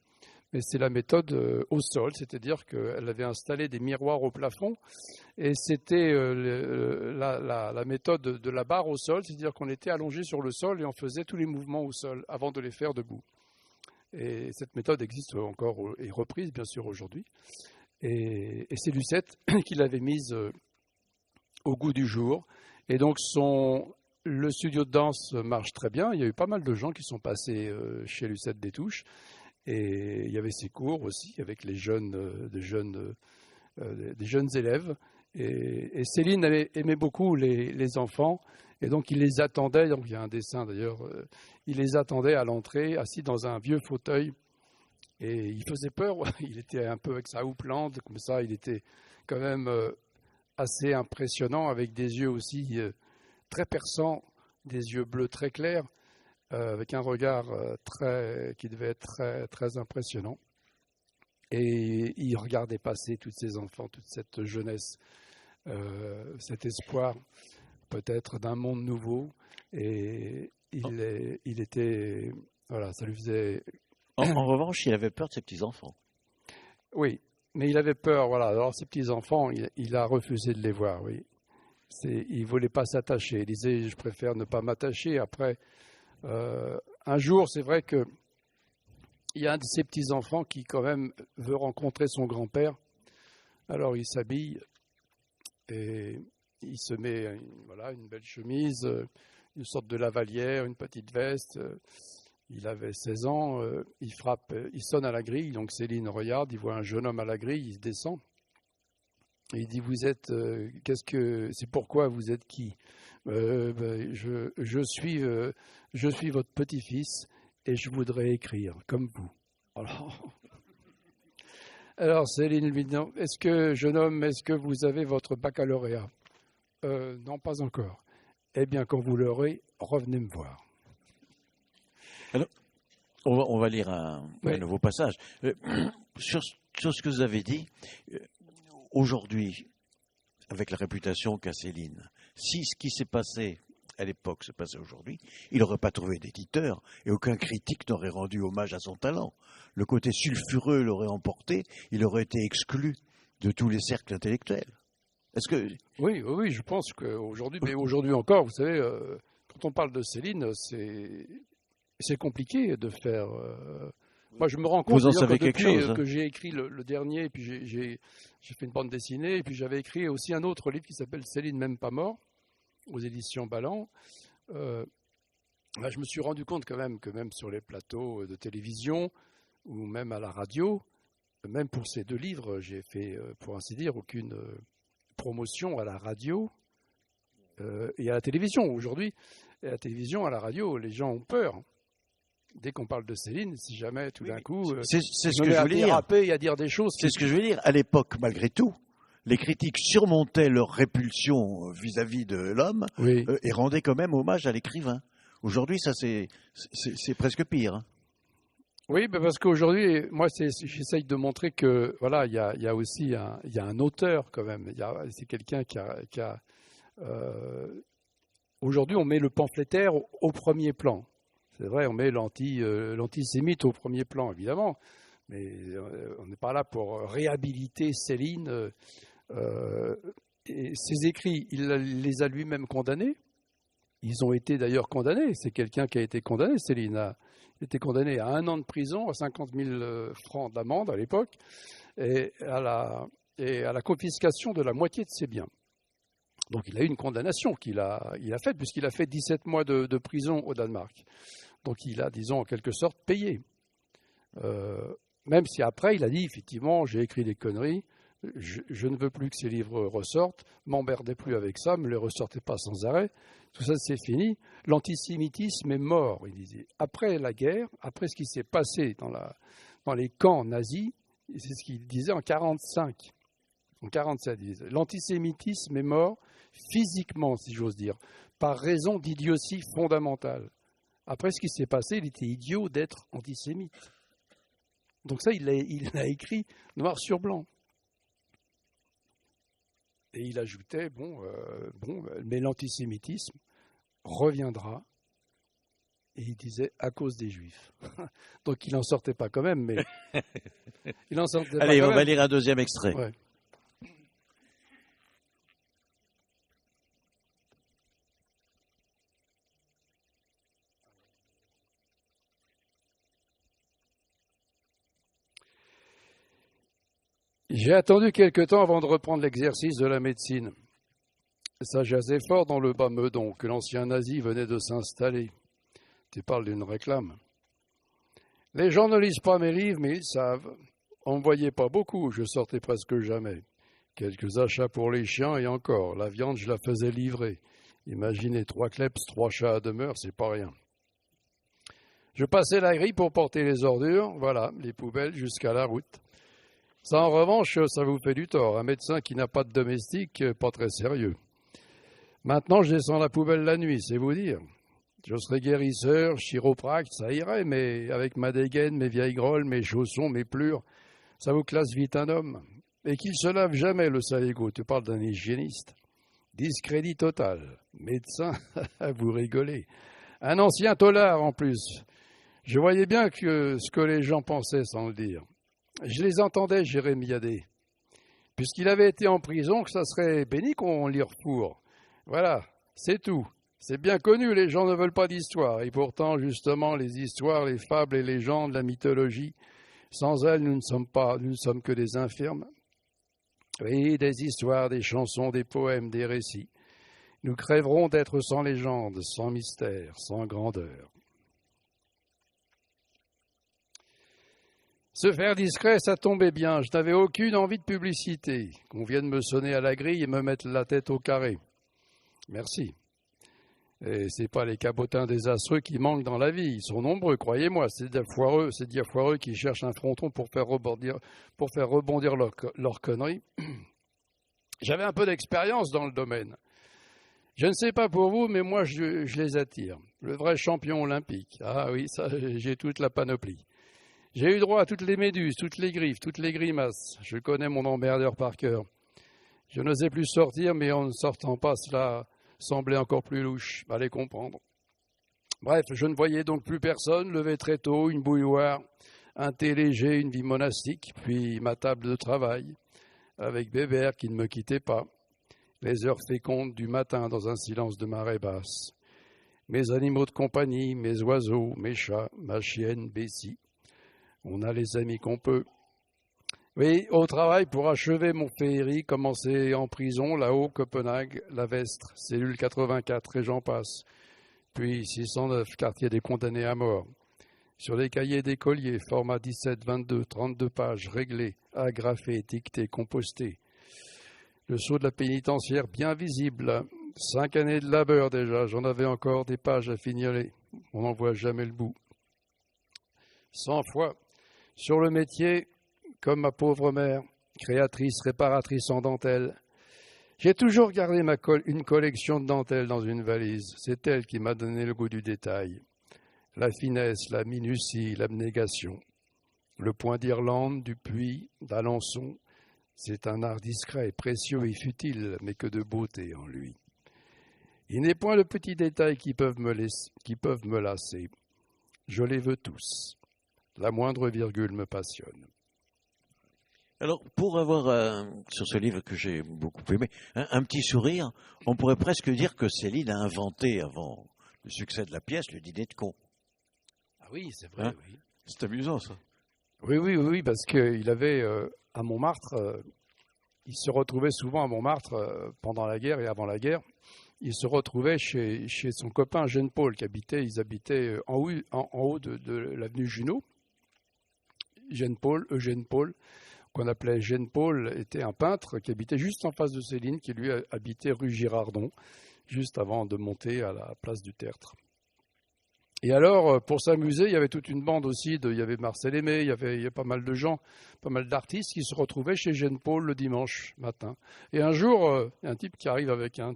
Mais c'est la méthode au sol, c'est-à-dire qu'elle avait installé des miroirs au plafond, et c'était la méthode de la barre au sol, c'est-à-dire qu'on était allongé sur le sol et on faisait tous les mouvements au sol avant de les faire debout. Et cette méthode existe encore et reprise bien sûr aujourd'hui. Et c'est Lucette qui l'avait mise au goût du jour. Et donc le studio de danse marche très bien. Il y a eu pas mal de gens qui sont passés chez Lucette des Touches. Et il y avait ses cours aussi avec des jeunes élèves. Et Céline aimait beaucoup les enfants, et donc il les attendait. Donc il y a un dessin d'ailleurs. Il les attendait à l'entrée, assis dans un vieux fauteuil. Et il faisait peur. Il était un peu avec sa houppelande, comme ça. Il était quand même assez impressionnant, avec des yeux aussi très perçants, des yeux bleus très clairs. Avec un regard qui devait être très, très impressionnant. Et il regardait passer tous ces enfants, toute cette jeunesse, cet espoir peut-être d'un monde nouveau. Et il était... Voilà, ça lui faisait... En revanche, il avait peur de ses petits-enfants. Oui, mais il avait peur. Voilà. Alors, ses petits-enfants, il a refusé de les voir, oui. Il ne voulait pas s'attacher. Il disait, je préfère ne pas m'attacher. Après... un jour, c'est vrai qu'il y a un de ses petits-enfants qui, quand même, veut rencontrer son grand-père. Alors, il s'habille et il se met une belle chemise, une sorte de lavalière, une petite veste. Il avait 16 ans. Il sonne à la grille. Donc, Céline regarde, il voit un jeune homme à la grille, il descend. Et il dit, vous êtes... c'est pourquoi vous êtes qui ? Je suis votre petit-fils et je voudrais écrire comme vous. Alors Céline lui dit, jeune homme, est-ce que vous avez votre baccalauréat ? Non, pas encore. Eh bien, quand vous l'aurez, revenez me voir. Alors, on va lire un nouveau passage. Sur ce que vous avez dit, aujourd'hui, avec la réputation qu'a Céline, si ce qui s'est passé à l'époque se passait aujourd'hui, il n'aurait pas trouvé d'éditeur et aucun critique n'aurait rendu hommage à son talent. Le côté sulfureux l'aurait emporté, il aurait été exclu de tous les cercles intellectuels. Est-ce que... Oui, je pense qu'aujourd'hui, mais aujourd'hui encore, vous savez, quand on parle de Céline, c'est compliqué de faire. Moi, je me rends compte vous en savez quelque chose, que j'ai écrit le dernier, puis j'ai fait une bande dessinée, et puis j'avais écrit aussi un autre livre qui s'appelle Céline même pas mort, aux éditions Balland. Là, je me suis rendu compte quand même que même sur les plateaux de télévision ou même à la radio, même pour ces 2 livres, j'ai fait, pour ainsi dire, aucune promotion à la radio et à la télévision. Aujourd'hui, à la télévision, à la radio, les gens ont peur. Dès qu'on parle de Céline, si jamais tout d'un coup, c'est ce que je voulais dire. Et à dire des choses. C'est ce que je veux dire. À l'époque, malgré tout, les critiques surmontaient leur répulsion vis-à-vis de l'homme et rendaient quand même hommage à l'écrivain. Aujourd'hui, ça c'est presque pire. Hein. Oui, parce qu'aujourd'hui, moi, j'essaye de montrer que voilà, il y a aussi un auteur quand même. C'est quelqu'un qui a aujourd'hui, on met le pamphlétaire au premier plan. C'est vrai, on met l'antisémite au premier plan, évidemment, mais on n'est pas là pour réhabiliter Céline. Et ses écrits, il les a lui-même condamnés. Ils ont été d'ailleurs condamnés. C'est quelqu'un qui a été condamné, Céline. Il a été condamné à 1 an de prison, à 50 000 francs d'amende à l'époque, et à la confiscation de la moitié de ses biens. Donc il a eu une condamnation qu'il a faite, puisqu'il a fait 17 mois de prison au Danemark. Donc il a, disons, en quelque sorte payé. Même si après, il a dit, effectivement, j'ai écrit des conneries, je ne veux plus que ces livres ressortent, m'emmerdez plus avec ça, me les ressortez pas sans arrêt, tout ça c'est fini. L'antisémitisme est mort, il disait. Après la guerre, après ce qui s'est passé dans les camps nazis, c'est ce qu'il disait en 1945. En 1947, il disait, l'antisémitisme est mort physiquement, si j'ose dire, par raison d'idiotie fondamentale. Après ce qui s'est passé, il était idiot d'être antisémite. Donc ça, il l'a écrit noir sur blanc. Et il ajoutait, mais l'antisémitisme reviendra. Et il disait, à cause des Juifs. Donc il n'en sortait pas quand même, mais... il en sortait Allez, pas on va lire un 2e extrait. Ouais. J'ai attendu quelque temps avant de reprendre l'exercice de la médecine. Ça jasait fort dans le bas Meudon, que l'ancien nazi venait de s'installer. Tu parles d'une réclame. Les gens ne lisent pas mes livres, mais ils savent. On ne me voyait pas beaucoup, je sortais presque jamais. Quelques achats pour les chiens et encore, la viande, je la faisais livrer. Imaginez, 3 kleps, 3 chats à demeure, c'est pas rien. Je passais la grille pour porter les ordures, voilà, les poubelles jusqu'à la route. Ça, en revanche, ça vous fait du tort. Un médecin qui n'a pas de domestique, pas très sérieux. Maintenant, je descends la poubelle la nuit, c'est vous dire. Je serai guérisseur, chiropracte, ça irait, mais avec ma dégaine, mes vieilles grolles, mes chaussons, mes plures, ça vous classe vite un homme. Et qu'il se lave jamais, le saligo. Tu parles d'un hygiéniste. Discrédit total. Médecin, vous rigolez. Un ancien tolard, en plus. Je voyais bien ce que les gens pensaient, sans le dire. Je les entendais jérémiader. Puisqu'il avait été en prison, que ça serait béni qu'on l'y refourre. Voilà, c'est tout. C'est bien connu, les gens ne veulent pas d'histoire. Et pourtant, justement, les histoires, les fables et les légendes, la mythologie, sans elles, nous ne sommes que des infirmes. Oui, des histoires, des chansons, des poèmes, des récits. Nous crèverons d'être sans légende, sans mystère, sans grandeur. Se faire discret, ça tombait bien. Je n'avais aucune envie de publicité. Qu'on vienne me sonner à la grille et me mettre la tête au carré. Merci. Et c'est pas les cabotins désastreux qui manquent dans la vie. Ils sont nombreux, croyez-moi. C'est des foireux qui cherchent un fronton pour faire rebondir leur connerie. J'avais un peu d'expérience dans le domaine. Je ne sais pas pour vous, mais moi, je les attire. Le vrai champion olympique. Ah oui, ça, j'ai toute la panoplie. J'ai eu droit à toutes les méduses, toutes les griffes, toutes les grimaces. Je connais mon emmerdeur par cœur. Je n'osais plus sortir, mais en ne sortant pas, cela semblait encore plus louche. Allez comprendre. Bref, je ne voyais donc plus personne, levé très tôt, une bouilloire, un thé léger, une vie monastique, puis ma table de travail, avec Bébert qui ne me quittait pas, les heures fécondes du matin dans un silence de marée basse. mes animaux de compagnie, mes oiseaux, mes chats, ma chienne Bessie. On a les amis qu'on peut. Oui, au travail pour achever mon féerie, commencé en prison, là-haut, Copenhague, la Vestre, cellule 84, et j'en passe. Puis 609, quartier des condamnés à mort. Sur les cahiers d'écoliers, format 17, 22, 32 pages, réglés, agrafés, étiquetés, compostés. Le sceau de la pénitentiaire bien visible. 5 années de labeur déjà, j'en avais encore des pages à fignoler. On n'en voit jamais le bout. 100 fois. Sur le métier, comme ma pauvre mère, créatrice, réparatrice en dentelle. J'ai toujours gardé une collection de dentelles dans une valise. C'est elle qui m'a donné le goût du détail. La finesse, la minutie, l'abnégation. Le point d'Irlande, du Puy, d'Alençon, c'est un art discret, précieux et futile, mais que de beauté en lui. Il n'est point de petits détails qui peuvent me lasser. Je les veux tous. La moindre virgule me passionne. Alors, pour avoir, sur ce livre que j'ai beaucoup aimé, un petit sourire, on pourrait presque dire que Céline a inventé, avant le succès de la pièce, le dîner de con. Ah oui, c'est vrai, oui. C'est amusant, ça. Oui, parce qu'il avait, à Montmartre, il se retrouvait souvent à Montmartre pendant la guerre et avant la guerre. Il se retrouvait chez son copain Eugène Paul, ils habitaient en haut de l'avenue Junot. Eugène Paul, qu'on appelait Eugène Paul, était un peintre qui habitait juste en face de Céline, qui lui habitait rue Girardon, juste avant de monter à la place du Tertre. Et alors, pour s'amuser, il y avait toute une bande aussi, il y avait Marcel Aimé, il y avait pas mal de gens, pas mal d'artistes qui se retrouvaient chez Eugène Paul le dimanche matin. Et un jour, il y a un type qui arrive avec un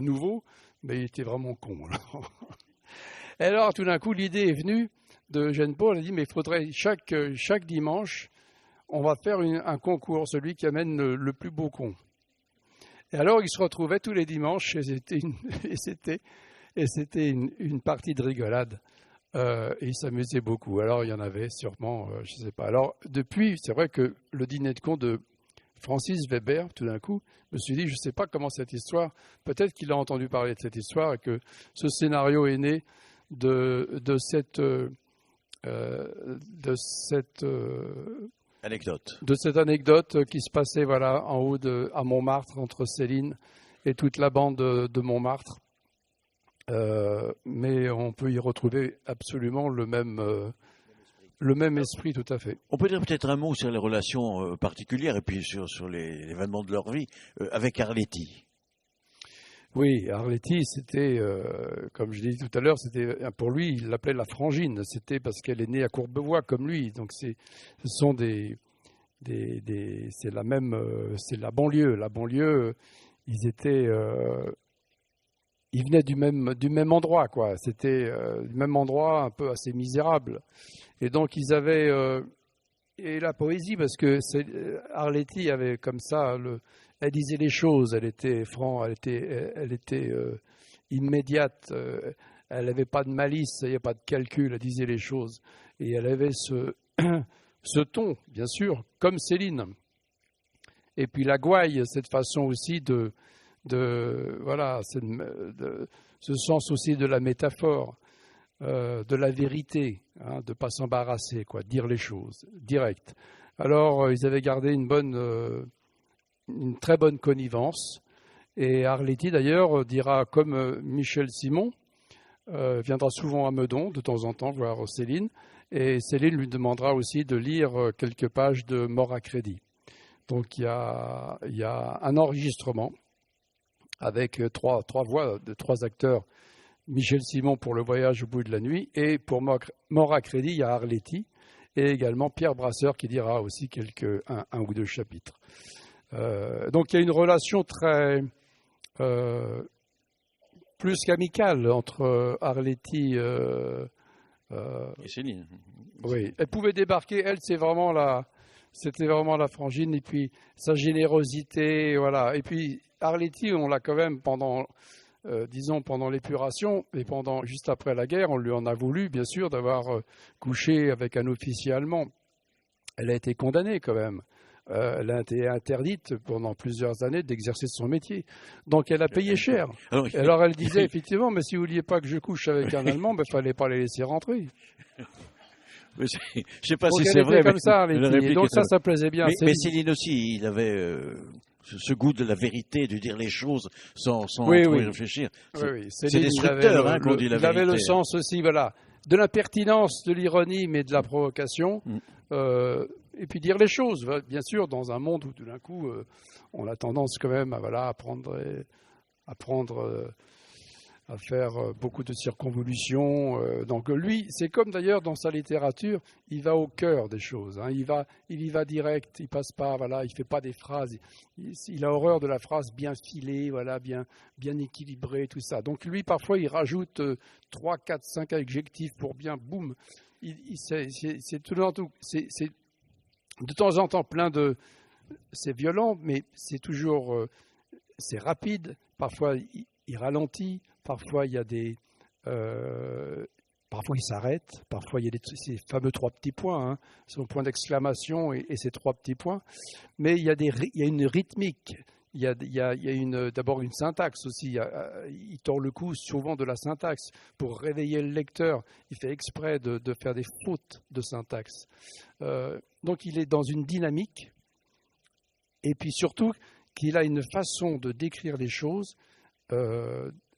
nouveau, mais il était vraiment con. Alors. Et alors, tout d'un coup, l'idée est venue de Eugène Paul, il a dit, mais il faudrait chaque dimanche, on va faire un concours, celui qui amène le plus beau con. Et alors, ils se retrouvaient tous les dimanches, et c'était une partie de rigolade. Et ils s'amusaient beaucoup. Alors, il y en avait sûrement, je ne sais pas. Alors, depuis, c'est vrai que le dîner de con de Francis Weber, tout d'un coup, je me suis dit, je ne sais pas comment cette histoire, peut-être qu'il a entendu parler de cette histoire et que ce scénario est né de cette anecdote qui se passait en haut à Montmartre, entre Céline et toute la bande de Montmartre. Mais on peut y retrouver absolument le même esprit, tout à fait. On peut dire peut-être un mot sur les relations particulières et puis sur les événements de leur vie avec Arletty. Oui, Arletty, c'était, comme je l'ai dit tout à l'heure, c'était pour lui, il l'appelait la frangine. C'était parce qu'elle est née à Courbevoie comme lui. Donc c'est la banlieue. La banlieue, ils venaient du même endroit, quoi. C'était du même endroit, un peu assez misérable. Et donc ils avaient et la poésie, parce que Arletty avait comme ça, elle disait les choses, elle était franche, elle était immédiate, elle n'avait pas de malice, il n'y avait pas de calcul, elle disait les choses. Et elle avait ce ton, bien sûr, comme Céline. Et puis la gouaille, cette façon aussi ce sens aussi de la métaphore, de la vérité, de ne pas s'embarrasser, quoi, dire les choses, direct. Alors, ils avaient gardé une très bonne connivence, et Arletty, d'ailleurs, dira, comme Michel Simon, viendra souvent à Meudon, de temps en temps, voir Céline, et Céline lui demandera aussi de lire quelques pages de Mort à crédit. Donc, il y a un enregistrement avec trois voix de 3 acteurs, Michel Simon pour Le Voyage au bout de la nuit, et pour Mort à crédit, il y a Arletty, et également Pierre Brasseur qui dira aussi un ou 2 chapitres. Donc il y a une relation très plus qu'amicale entre Arletty et Céline. Oui, elle pouvait débarquer, elle c'était vraiment la frangine, et puis sa générosité, voilà. Et puis Arletty, on l'a quand même pendant l'épuration et juste après la guerre, on lui en a voulu, bien sûr, d'avoir couché avec un officier allemand. Elle a été condamnée quand même elle a été interdite pendant plusieurs années d'exercer son métier. Donc elle a payé cher. Alors elle disait effectivement, mais si vous vouliez pas que je couche avec un Allemand, il fallait pas les laisser rentrer. Je ne sais pas si c'est vrai. Comme ça, donc ça plaisait bien. Mais Céline aussi, il avait ce goût de la vérité, de dire les choses sans trop y réfléchir. C'est destructeur qu'on dit la vérité. Il avait le sens aussi, voilà, de la pertinence, de l'ironie, mais de la provocation. Et puis dire les choses, bien sûr, dans un monde où tout d'un coup, on a tendance quand même à faire beaucoup de circonvolutions. Donc lui, c'est comme d'ailleurs dans sa littérature, il va au cœur des choses. Hein. Il y va direct, il passe pas, il fait pas des phrases. Il a horreur de la phrase bien filée, bien équilibrée, tout ça. Donc lui, parfois, il rajoute 3, 4, 5 adjectifs pour bien, boum. C'est tout le temps, c'est de temps en temps plein de... C'est violent, mais c'est toujours... c'est rapide. Parfois, il ralentit. Parfois, il y a parfois, il s'arrête. Parfois, il y a ces fameux 3 petits points, son point d'exclamation et ces 3 petits points. Mais il y a une rythmique. Il y a d'abord une syntaxe aussi. Il tord le cou souvent de la syntaxe pour réveiller le lecteur. Il fait exprès de faire des fautes de syntaxe. Donc, il est dans une dynamique. Et puis surtout, qu'il a une façon de décrire les choses.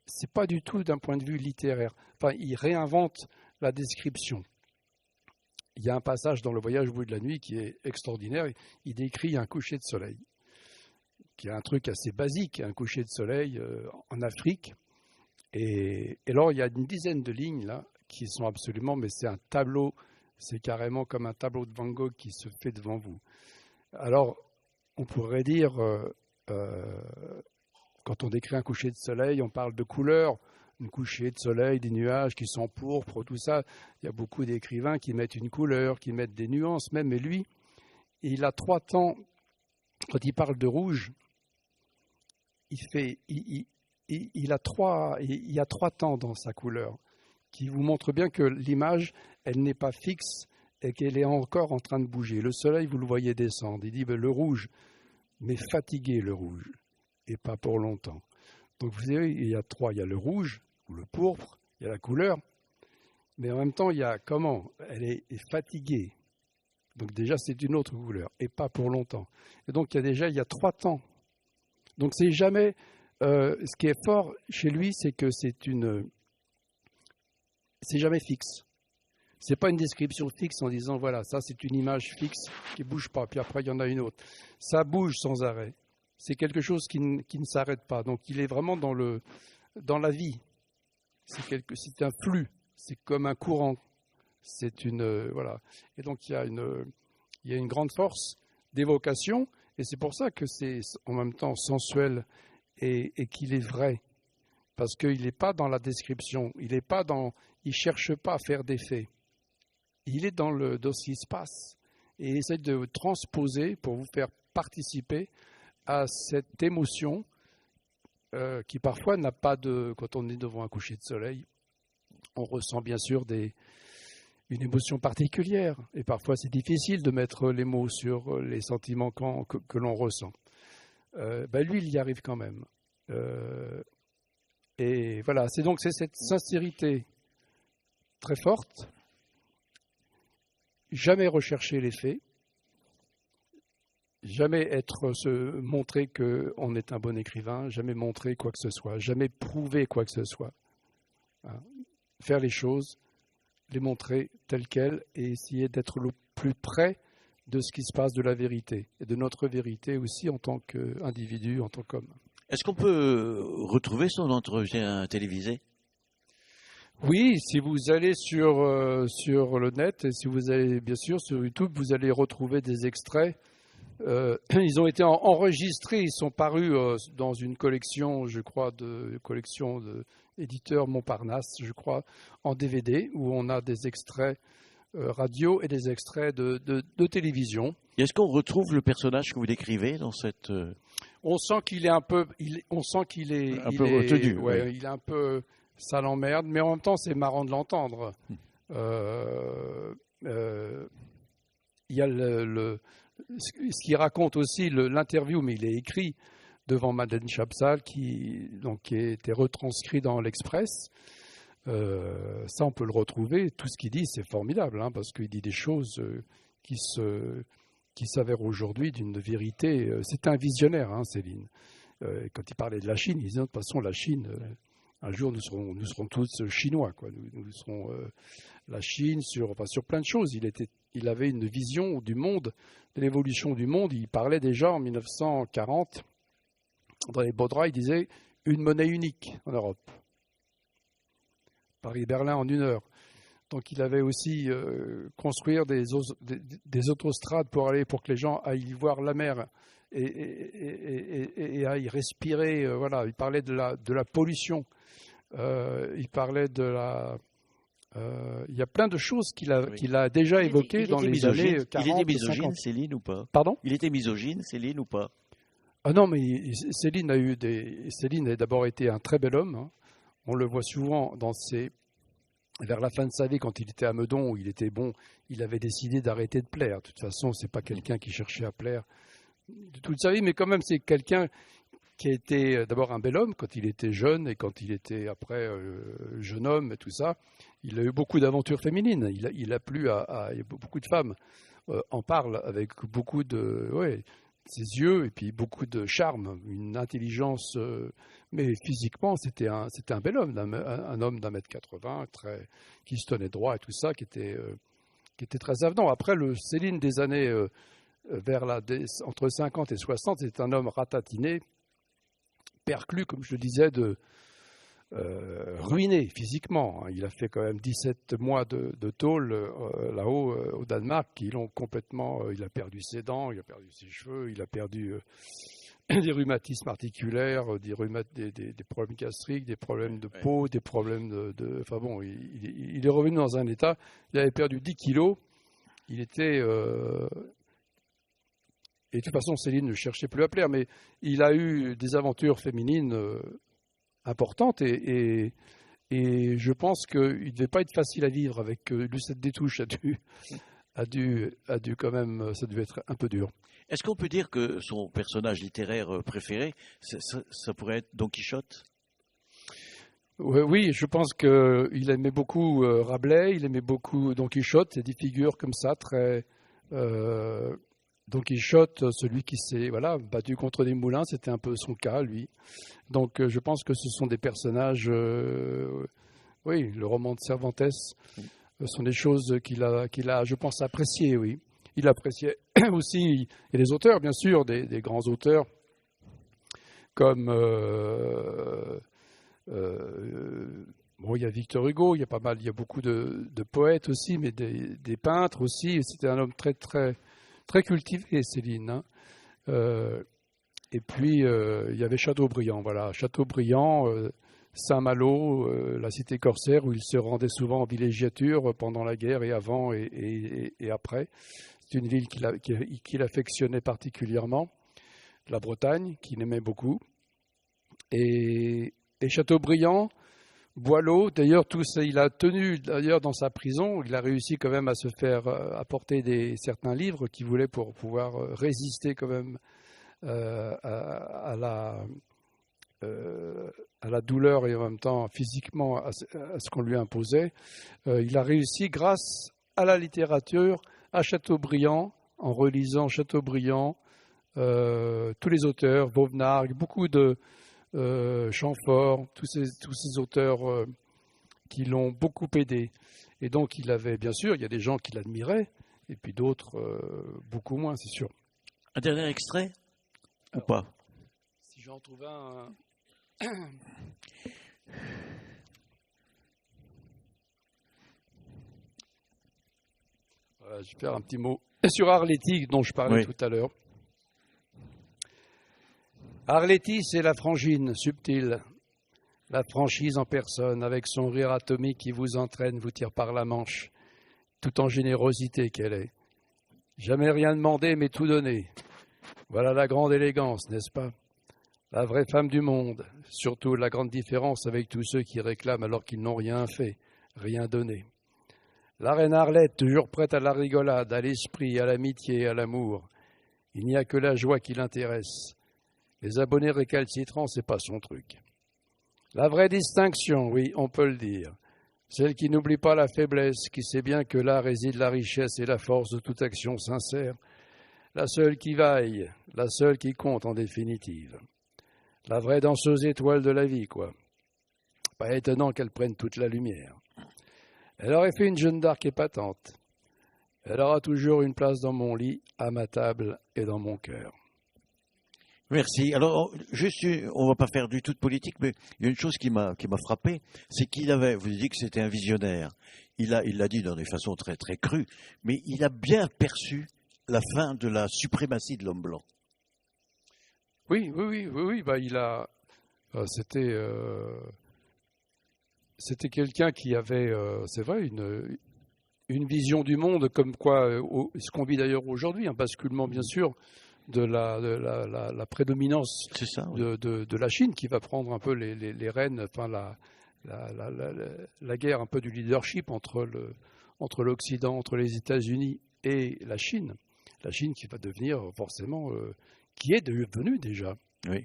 C'est pas du tout d'un point de vue littéraire. Enfin, il réinvente la description. Il y a un passage dans Le Voyage au bout de la nuit qui est extraordinaire. Il décrit un coucher de soleil, qui est un truc assez basique, un coucher de soleil en Afrique. Et alors, il y a une dizaine de lignes là qui sont absolument, mais c'est un tableau, c'est carrément comme un tableau de Van Gogh qui se fait devant vous. Alors, on pourrait dire... quand on décrit un coucher de soleil, on parle de couleurs, un coucher de soleil, des nuages qui sont pourpres, tout ça. Il y a beaucoup d'écrivains qui mettent une couleur, qui mettent des nuances même. Mais lui, il a 3 temps. Quand il parle de rouge, il y a 3 temps dans sa couleur qui vous montrent bien que l'image, elle n'est pas fixe et qu'elle est encore en train de bouger. Le soleil, vous le voyez descendre. Il dit le rouge, mais fatigué le rouge. Et pas pour longtemps. Donc vous savez, il y a 3, il y a le rouge, ou le pourpre, il y a la couleur, mais en même temps, il y a comment ? Elle est fatiguée. Donc déjà, c'est une autre couleur, et pas pour longtemps. Et donc il y a 3 temps. Donc c'est jamais... ce qui est fort chez lui, c'est que c'est jamais fixe. C'est pas une description fixe en disant, voilà, ça c'est une image fixe qui ne bouge pas, puis après il y en a une autre. Ça bouge sans arrêt. C'est quelque chose qui ne s'arrête pas. Donc, il est vraiment dans la vie. C'est un flux. C'est comme un courant. Voilà. Et donc, il y a une grande force d'évocation. Et c'est pour ça que c'est en même temps sensuel et qu'il est vrai. Parce qu'il n'est pas dans la description. Il cherche pas à faire des faits. Il est dans ce qui se passe. Et il essaie de transposer pour vous faire participer à cette émotion qui parfois n'a pas de... Quand on est devant un coucher de soleil, on ressent bien sûr une émotion particulière. Et parfois c'est difficile de mettre les mots sur les sentiments que l'on ressent. Lui, il y arrive quand même. Et voilà, c'est cette sincérité très forte, jamais rechercher les faits, jamais montrer qu'on est un bon écrivain, jamais montrer quoi que ce soit, jamais prouver quoi que ce soit. Faire les choses, les montrer telles quelles et essayer d'être le plus près de ce qui se passe, de la vérité, et de notre vérité aussi en tant qu'individu, en tant qu'homme. Est-ce qu'on peut retrouver son entretien télévisé ? Oui, si vous allez sur le net, et si vous allez bien sûr sur YouTube, vous allez retrouver des extraits. Ils ont été enregistrés, ils sont parus dans une collection, je crois, collection d'éditeurs Montparnasse, je crois, en DVD, où on a des extraits radio et des extraits de télévision. Et est-ce qu'on retrouve le personnage que vous décrivez dans cette... On sent qu'il est un peu... retenu. Ouais, il est un peu... Ça l'emmerde, mais en même temps, c'est marrant de l'entendre. Il y a ce qui raconte aussi l'interview, mais il est écrit devant Madeleine Chapsal, qui a été retranscrit dans l'Express. Ça, on peut le retrouver. Tout ce qu'il dit, c'est formidable, hein, parce qu'il dit des choses qui s'avèrent aujourd'hui d'une vérité. C'était un visionnaire, hein, Céline. Quand il parlait de la Chine, il disait de toute façon, la Chine, un jour, nous serons tous chinois, quoi. Nous serons la Chine sur plein de choses. Il avait une vision du monde, de l'évolution du monde. Il parlait déjà en 1940, dans les Baudras, il disait une monnaie unique en Europe. Paris-Berlin en 1 heure. Donc il avait aussi construire des autostrades pour que les gens aillent voir la mer et aillent respirer. Voilà. Il parlait de la pollution. Il parlait de la... il y a plein de choses qu'il a déjà évoquées dans les années 40. Il était misogyne, Céline, ou pas? Pardon? Il était misogyne, Céline, ou pas? Ah non, mais Céline a d'abord été un très bel homme. Hein. On le voit souvent vers la fin de sa vie, quand il était à Meudon, où il était bon, il avait décidé d'arrêter de plaire. De toute façon, c'est pas quelqu'un qui cherchait à plaire de toute sa vie, mais quand même, c'est quelqu'un qui a été d'abord un bel homme quand il était jeune et quand il était après jeune homme et tout ça. Il a eu beaucoup d'aventures féminines. Il a plu à beaucoup de femmes. En parle avec beaucoup de... Ouais, ses yeux et puis beaucoup de charme, une intelligence, mais physiquement c'était un bel homme, un homme d'1m80, qui se tenait droit et tout ça, qui était très avenant. Après, le Céline des années entre 50 et 60, c'est un homme ratatiné, perclus, comme je le disais, ruiné physiquement. Il a fait quand même 17 mois de tôle là-haut au Danemark, qui l'ont complètement... il a perdu ses dents, il a perdu ses cheveux, il a perdu des rhumatismes articulaires, des problèmes gastriques, des problèmes de peau, des problèmes de... Enfin bon, il est revenu dans un état... Il avait perdu 10 kilos. Il était... Et de toute façon, Céline ne cherchait plus à plaire, mais il a eu des aventures féminines... importante et je pense qu'il ne devait pas être facile à vivre avec Lucette Détouche a dû quand même, ça devait être un peu dur. Est-ce qu'on peut dire que son personnage littéraire préféré, ça pourrait être Don Quichotte? Oui, je pense qu'il aimait beaucoup Rabelais, il aimait beaucoup Don Quichotte, c'est des figures comme ça, très... Don Quichotte, celui qui s'est battu contre des moulins, c'était un peu son cas, lui. Donc je pense que ce sont des personnages... oui, le roman de Cervantes sont des choses qu'il a, je pense, appréciées, oui. Il appréciait aussi, et les auteurs, bien sûr, des grands auteurs, comme... il y a Victor Hugo, il y a beaucoup de poètes aussi, mais des peintres aussi. C'était un homme très, très... très cultivé, Céline. Hein. Et puis, il y avait Chateaubriand. Voilà. Chateaubriand, Saint-Malo, la cité corsaire, où il se rendait souvent en villégiature pendant la guerre et avant et après. C'est une ville qu'il affectionnait particulièrement. La Bretagne, qu'il aimait beaucoup. Et Chateaubriand, Boileau, d'ailleurs, il a tenu, d'ailleurs, dans sa prison, il a réussi quand même à se faire apporter certains livres qu'il voulait pour pouvoir résister quand même à la douleur et en même temps physiquement à ce qu'on lui imposait. Il a réussi grâce à la littérature, à Chateaubriand, en relisant Chateaubriand, tous les auteurs, Vauvenargues, beaucoup de... Chamfort, tous ces auteurs qui l'ont beaucoup aidé. Et donc, il avait, bien sûr, il y a des gens qui l'admiraient, et puis d'autres, beaucoup moins, c'est sûr. Un dernier extrait ou pas? Si j'en trouve un... Voilà, je vais faire un petit mot sur Arletty, dont je parlais tout à l'heure. Arletty, c'est la frangine subtile, la franchise en personne, avec son rire atomique qui vous entraîne, vous tire par la manche, tout en générosité qu'elle est. Jamais rien demandé, mais tout donné. Voilà la grande élégance, n'est-ce pas? La vraie femme du monde, surtout la grande différence avec tous ceux qui réclament alors qu'ils n'ont rien fait, rien donné. La reine Arlette, toujours prête à la rigolade, à l'esprit, à l'amitié, à l'amour. Il n'y a que la joie qui l'intéresse. Les abonnés récalcitrants, c'est pas son truc. La vraie distinction, oui, on peut le dire. Celle qui n'oublie pas la faiblesse, qui sait bien que là réside la richesse et la force de toute action sincère. La seule qui vaille, la seule qui compte en définitive. La vraie danseuse étoile de la vie, quoi. Pas étonnant qu'elle prenne toute la lumière. Elle aurait fait une Jeanne d'Arc épatante. Elle aura toujours une place dans mon lit, à ma table et dans mon cœur. Merci. Alors, on ne va pas faire du tout de politique, mais il y a une chose qui m'a frappé, c'est qu'il avait, vous dites que c'était un visionnaire, il l'a dit dans des façons très, très crues, mais il a bien perçu la fin de la suprématie de l'homme blanc. Oui, c'était quelqu'un qui avait, c'est vrai, une vision du monde comme quoi, ce qu'on vit d'ailleurs aujourd'hui, un basculement bien sûr de la prédominance de la Chine qui va prendre un peu les rênes, enfin la guerre un peu du leadership entre l'Occident, entre les États-Unis et la Chine. La Chine qui va devenir forcément, qui est devenue déjà. Oui.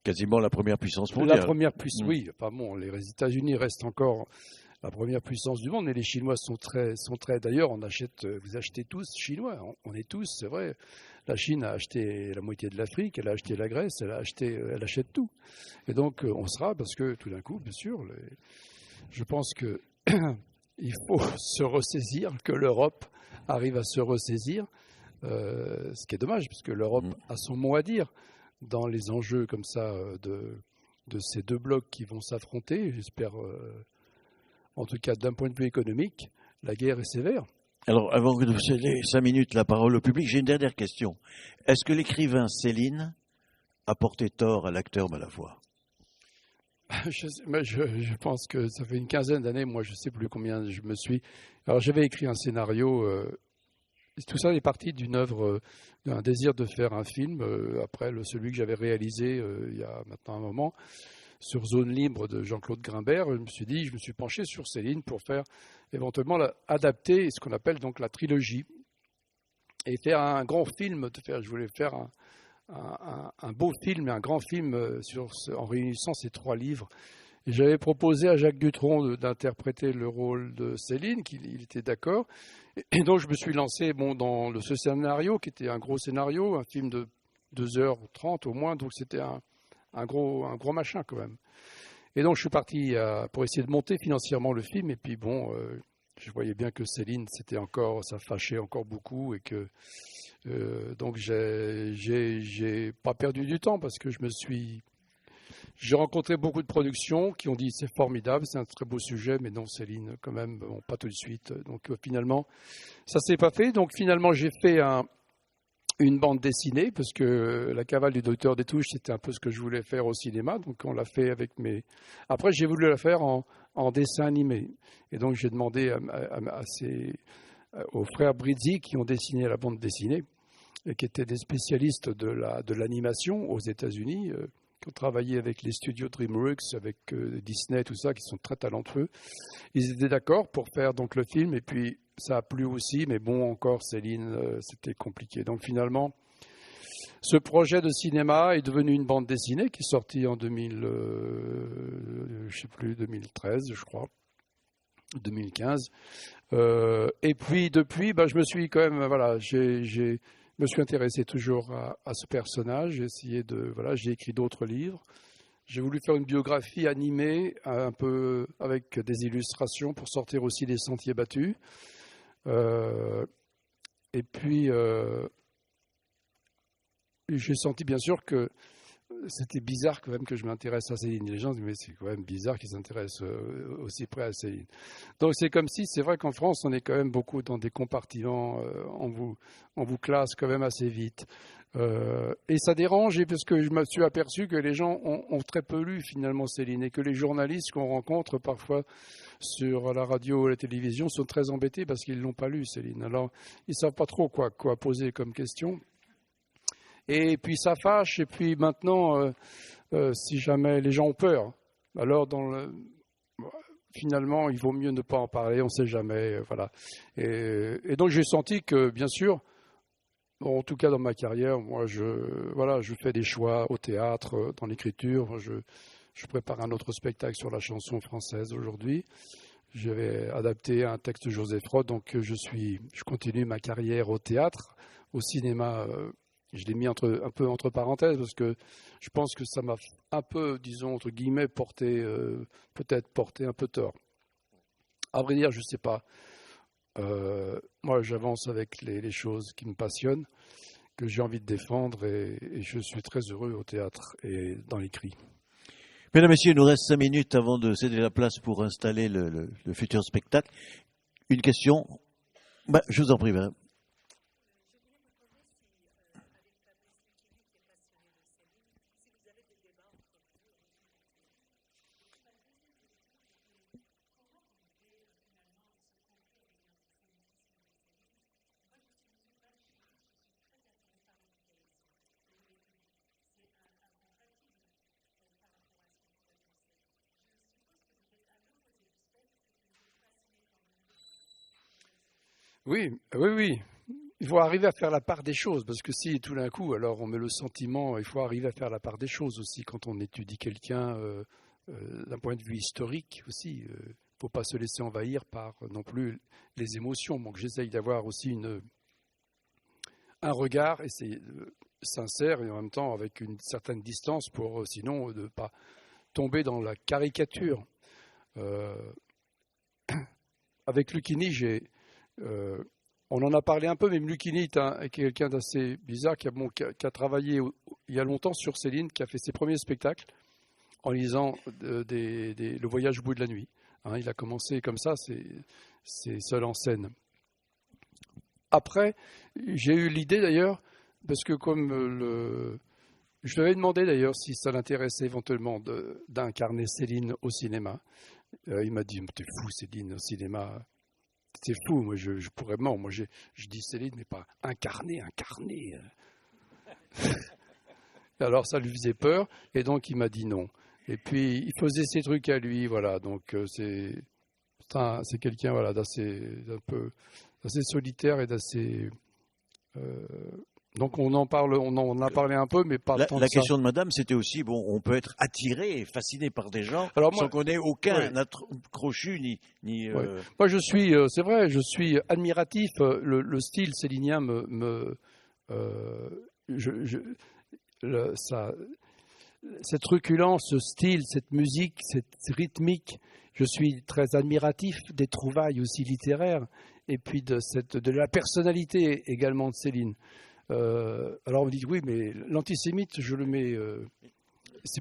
Quasiment la première puissance mondiale. La première puissance, oui. Enfin bon, les États-Unis restent encore la première puissance du monde, mais les Chinois sont très. D'ailleurs, vous achetez tous chinois. On est tous, c'est vrai. La Chine a acheté la moitié de l'Afrique, elle a acheté la Grèce, elle achète tout. Et donc, on sera, parce que tout d'un coup, bien sûr, je pense que il faut se ressaisir, que l'Europe arrive à se ressaisir, ce qui est dommage, puisque l'Europe a son mot à dire dans les enjeux comme ça de ces deux blocs qui vont s'affronter. J'espère, en tout cas d'un point de vue économique, la guerre est sévère. Alors, avant de vous céder 5 minutes la parole au public, j'ai une dernière question. Est-ce que l'écrivain Céline a porté tort à l'acteur Balavoine ? Je pense que ça fait une quinzaine d'années, moi je ne sais plus combien je me suis... Alors j'avais écrit un scénario, tout ça est parti d'une œuvre, d'un désir de faire un film, après celui que j'avais réalisé il y a maintenant un moment, sur Zone Libre de Jean-Claude Grimbert. Je me suis penché sur Céline pour faire éventuellement adapter ce qu'on appelle donc la trilogie et faire un grand film. Je voulais faire un beau film et un grand film en réunissant ces 3 livres. Et j'avais proposé à Jacques Dutronc d'interpréter le rôle de Céline, qu'il était d'accord. Et donc je me suis lancé dans ce scénario, qui était un gros scénario, un film de 2h30 au moins, donc c'était un gros machin quand même. Et donc je suis parti pour essayer de monter financièrement le film, et puis je voyais bien que Céline, ça fâchait encore beaucoup, et que donc j'ai pas perdu du temps, parce que j'ai rencontré beaucoup de productions qui ont dit c'est formidable, c'est un très beau sujet, mais non, Céline, quand même, pas tout de suite. Donc finalement, ça s'est pas fait. Donc finalement, j'ai fait une bande dessinée, parce que La cavale du docteur Destouches, c'était un peu ce que je voulais faire au cinéma. Donc on l'a fait avec mes... Après, j'ai voulu la faire en dessin animé. Et donc j'ai demandé aux frères Brizzi, qui ont dessiné la bande dessinée, et qui étaient des spécialistes de l'animation aux États-Unis, qui ont travaillé avec les studios DreamWorks, avec Disney, tout ça, qui sont très talentueux. Ils étaient d'accord pour faire donc le film, et puis ça a plu aussi, mais encore Céline, c'était compliqué. Donc finalement, ce projet de cinéma est devenu une bande dessinée qui est sortie en 2013, je crois, 2015. Et puis depuis, je me suis quand même, je me suis intéressé toujours à ce personnage. J'ai écrit d'autres livres. J'ai voulu faire une biographie animée, un peu avec des illustrations, pour sortir aussi des Sentiers battus. Et puis, j'ai senti bien sûr que c'était bizarre quand même que je m'intéresse à Céline. Les gens disent, mais c'est quand même bizarre qu'ils s'intéressent aussi près à Céline. Donc c'est comme si, c'est vrai qu'en France, on est quand même beaucoup dans des compartiments, on vous classe quand même assez vite. Et ça dérange, parce que je me suis aperçu que les gens ont très peu lu finalement Céline, et que les journalistes qu'on rencontre parfois sur la radio ou la télévision sont très embêtés parce qu'ils ne l'ont pas lu, Céline. Alors, ils ne savent pas trop quoi poser comme question. Et puis ça fâche, et puis maintenant, si jamais les gens ont peur, alors finalement, il vaut mieux ne pas en parler, on ne sait jamais. Voilà. Et donc j'ai senti que, bien sûr, Bon, en tout cas, dans ma carrière, moi, je fais des choix au théâtre, dans l'écriture. Je prépare un autre spectacle sur la chanson française aujourd'hui. Je vais adapter un texte de Joseph Roth, donc je continue ma carrière au théâtre. Au cinéma, je l'ai mis un peu entre parenthèses parce que je pense que ça m'a un peu, disons, entre guillemets, peut-être porté un peu tort. À vrai dire, je ne sais pas. Moi, j'avance avec les choses qui me passionnent, que j'ai envie de défendre, et je suis très heureux au théâtre et dans l'écrit. Mesdames, Messieurs, il nous reste 5 minutes avant de céder la place pour installer le futur spectacle. Une question? Je vous en prie, madame. Oui. Il faut arriver à faire la part des choses, parce que si tout d'un coup, alors on met le sentiment, il faut arriver à faire la part des choses aussi quand on étudie quelqu'un d'un point de vue historique aussi. Il ne faut pas se laisser envahir par non plus les émotions. Donc j'essaye d'avoir aussi un regard, et c'est sincère et en même temps avec une certaine distance pour sinon ne pas tomber dans la caricature. Avec Lucchini, on en a parlé un peu, mais Lucchini est quelqu'un d'assez bizarre qui a travaillé il y a longtemps sur Céline, qui a fait ses premiers spectacles en lisant Le Voyage au bout de la nuit. Il a commencé comme ça, c'est seul en scène. Après, j'ai eu l'idée d'ailleurs, parce que je lui avais demandé d'ailleurs si ça l'intéressait éventuellement d'incarner Céline au cinéma. Il m'a dit, t'es fou Céline au cinéma. C'est fou, moi je pourrais moi je dis Céline, mais pas incarner. Alors ça lui faisait peur, et donc il m'a dit non. Et puis il faisait ses trucs à lui, voilà. Donc c'est quelqu'un, voilà, d'assez solitaire et d'assez. Donc on en a parlé un peu, mais pas tant que ça. La question de madame, c'était aussi, on peut être attiré et fasciné par des gens sans qu'on ait aucun crochu ni. Moi je suis, c'est vrai, je suis admiratif. Le style célinien cette truculence, ce style, cette musique, cette rythmique, je suis très admiratif des trouvailles aussi littéraires, et puis de la personnalité également de Céline. Alors on me dit oui, mais l'antisémite, je le mets.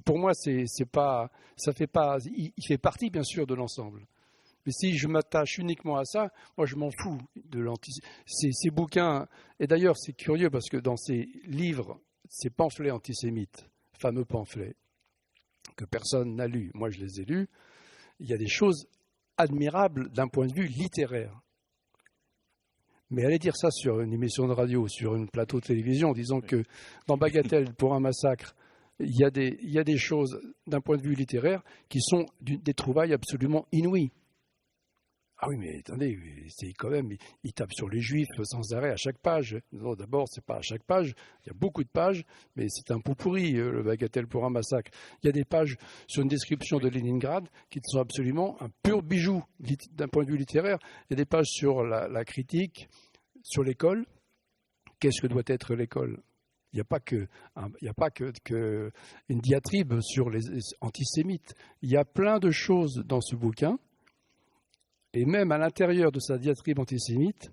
Pour moi, c'est pas, ça fait pas. Il fait partie bien sûr de l'ensemble. Mais si je m'attache uniquement à ça, moi je m'en fous de l'antisémite. Ces bouquins, et d'ailleurs c'est curieux parce que dans ces livres, ces pamphlets antisémites, fameux pamphlets que personne n'a lus, moi je les ai lus. Il y a des choses admirables d'un point de vue littéraire. Mais aller dire ça sur une émission de radio, sur un plateau de télévision, en disant que dans Bagatelle pour un massacre, il y a des choses d'un point de vue littéraire qui sont des trouvailles absolument inouïes. Ah oui, mais attendez, c'est quand même, il tape sur les Juifs sans arrêt à chaque page. Non, d'abord, c'est pas à chaque page, il y a beaucoup de pages, mais c'est un pot pourri, le Bagatelle pour un massacre. Il y a des pages sur une description de Leningrad qui sont absolument un pur bijou d'un point de vue littéraire. Il y a des pages sur la critique, sur l'école. Qu'est-ce que doit être l'école ? Il n'y a pas que une diatribe sur les antisémites. Il y a plein de choses dans ce bouquin. Et même à l'intérieur de sa diatribe antisémite,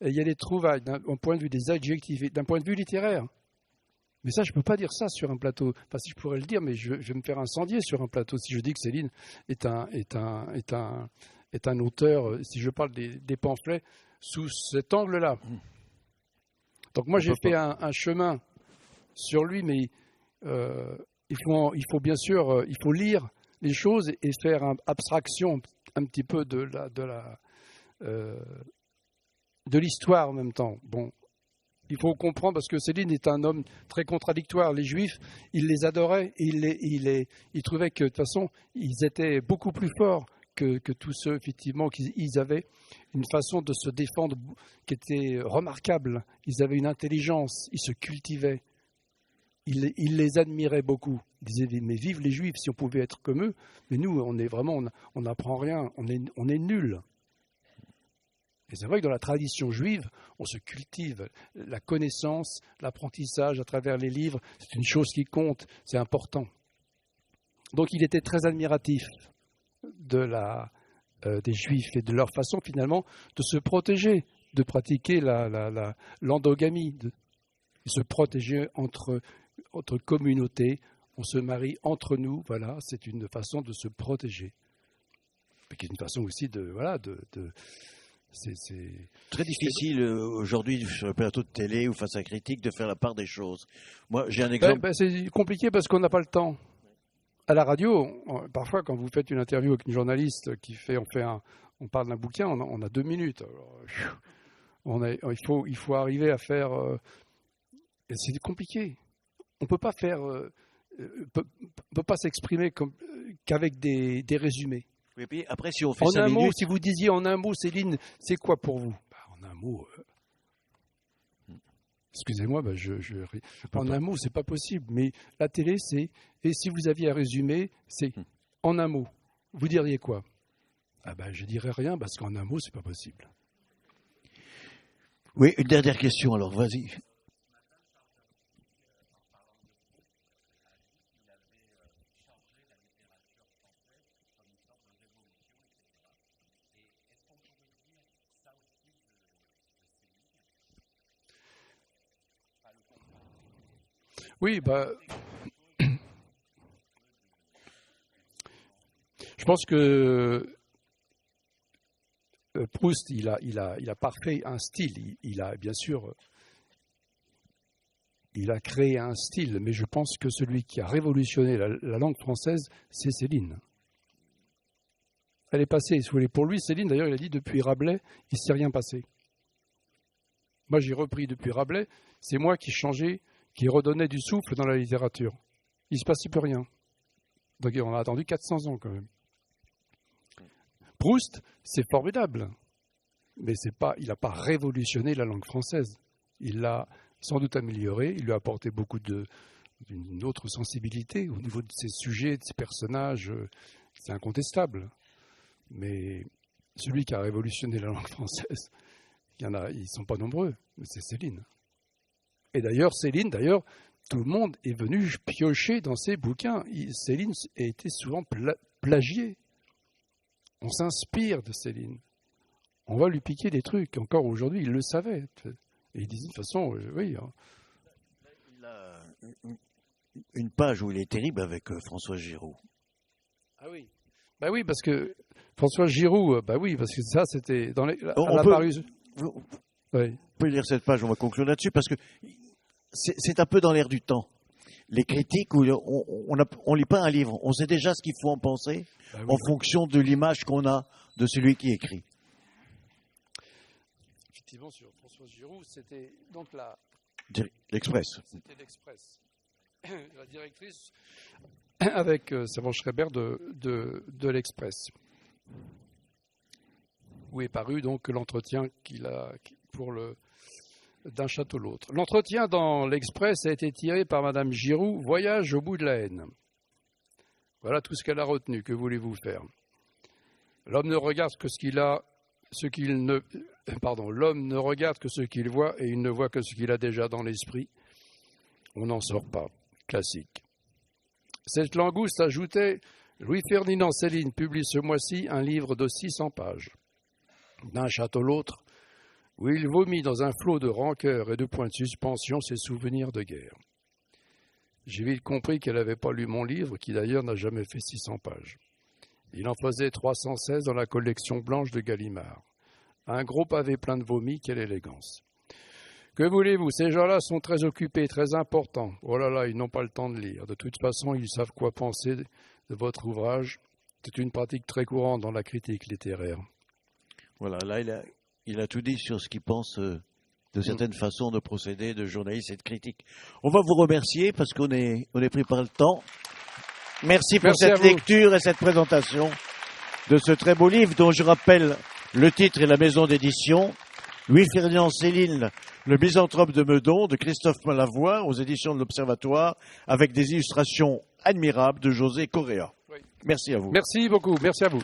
il y a des trouvailles d'un point de vue des adjectifs, d'un point de vue littéraire. Mais ça, je ne peux pas dire ça sur un plateau. Enfin, si je pourrais le dire, mais je vais me faire incendier sur un plateau si je dis que Céline est un auteur, si je parle des pamphlets, sous cet angle-là. Donc moi, j'ai fait un chemin sur lui, mais il faut bien sûr, il faut lire les choses et faire abstraction un petit peu de l'histoire en même temps. Bon, il faut comprendre parce que Céline est un homme très contradictoire. Les Juifs, il les adorait et il trouvait que de toute façon, ils étaient beaucoup plus forts que tous ceux, effectivement, ils avaient une façon de se défendre qui était remarquable. Ils avaient une intelligence, ils se cultivaient. Il les admirait beaucoup. Il disait, mais vive les Juifs si on pouvait être comme eux. Mais nous, on n'apprend rien, on est nuls. Et c'est vrai que dans la tradition juive, on se cultive. La connaissance, l'apprentissage à travers les livres, c'est une chose qui compte, c'est important. Donc il était très admiratif des Juifs et de leur façon finalement de se protéger, de pratiquer l'endogamie, de se protéger entre communautés. On se marie entre nous, voilà, c'est une façon de se protéger. C'est une façon aussi c'est très difficile aujourd'hui sur le plateau de télé ou face à critique de faire la part des choses. Moi, j'ai un exemple. C'est compliqué parce qu'on n'a pas le temps. À la radio, parfois, quand vous faites une interview avec une journaliste on parle d'un bouquin, on a 2 minutes. Alors, il faut arriver à faire. C'est compliqué. On peut pas faire. Peut pas s'exprimer qu'avec des résumés. Et puis après, si on fait en 5 un minutes... mot, si vous disiez en un mot, Céline, c'est quoi pour vous? En un mot. Excusez-moi, en un mot, c'est pas possible. Mais la télé, c'est. Et si vous aviez à résumer, c'est en un mot. Vous diriez quoi? Je dirais rien parce qu'en un mot, c'est pas possible. Oui, une dernière question. Alors, vas-y. Oui, je pense que Proust, il a parfait un style. Il a bien sûr, il a créé un style, mais je pense que celui qui a révolutionné la langue française, c'est Céline. Elle est passée, si vous voulez. Pour lui, Céline, d'ailleurs, il a dit depuis Rabelais, il ne s'est rien passé. Moi, j'ai repris depuis Rabelais, c'est moi qui changeais, qui redonnait du souffle dans la littérature. Il ne se passait plus rien. Donc on a attendu 400 ans quand même. Proust, c'est formidable, mais il n'a pas révolutionné la langue française. Il l'a sans doute améliorée, il lui a apporté beaucoup d'une autre sensibilité au niveau de ses sujets, de ses personnages, c'est incontestable. Mais celui qui a révolutionné la langue française, ils ne sont pas nombreux, mais c'est Céline. Et d'ailleurs, Céline, tout le monde est venu piocher dans ses bouquins. Céline a été souvent plagiée. On s'inspire de Céline. On va lui piquer des trucs. Encore aujourd'hui, il le savait. Et il disait de toute façon, oui. Il a une page où il est terrible avec François Giroud. Ah oui. Oui, parce que François Giroud, parce que ça, c'était dans On peut lire cette page, on va conclure là-dessus, parce que c'est un peu dans l'air du temps. Les critiques, où on lit pas un livre, on sait déjà ce qu'il faut en penser en fonction de l'image qu'on a de celui qui écrit. Effectivement, sur François Giroud, c'était donc l'Express. C'était l'Express. La directrice avec Servan Schreiber de l'Express, où est paru donc l'entretien qu'il a d'un château à l'autre. L'entretien dans l'Express a été tiré par Madame Giroud, Voyage au bout de la haine. Voilà tout ce qu'elle a retenu. Que voulez-vous faire? L'homme ne regarde que l'homme ne regarde que ce qu'il voit et il ne voit que ce qu'il a déjà dans l'esprit. On n'en sort pas. Classique. Cette langouste ajoutait, Louis-Ferdinand Céline publie ce mois-ci un livre de 600 pages. D'un château à l'autre, où il vomit dans un flot de rancœur et de points de suspension ses souvenirs de guerre. J'ai vite compris qu'elle n'avait pas lu mon livre, qui d'ailleurs n'a jamais fait 600 pages. Il en faisait 316 dans la collection blanche de Gallimard. Un gros pavé plein de vomi, quelle élégance. Que voulez-vous, ces gens-là sont très occupés, très importants. Oh là là, ils n'ont pas le temps de lire. De toute façon, ils savent quoi penser de votre ouvrage. C'est une pratique très courante dans la critique littéraire. Voilà, là, il a tout dit sur ce qu'il pense de certaines façons de procéder de journalistes et de critiques. On va vous remercier parce qu'on est pris par le temps. Merci pour cette lecture et cette présentation. de ce très beau livre dont je rappelle le titre et la maison d'édition. Louis-Ferdinand Céline, le misanthrope de Meudon, de Christophe Malavoie, aux éditions de l'Observatoire, avec des illustrations admirables de José Correa. Oui. Merci à vous. Merci beaucoup. Merci à vous.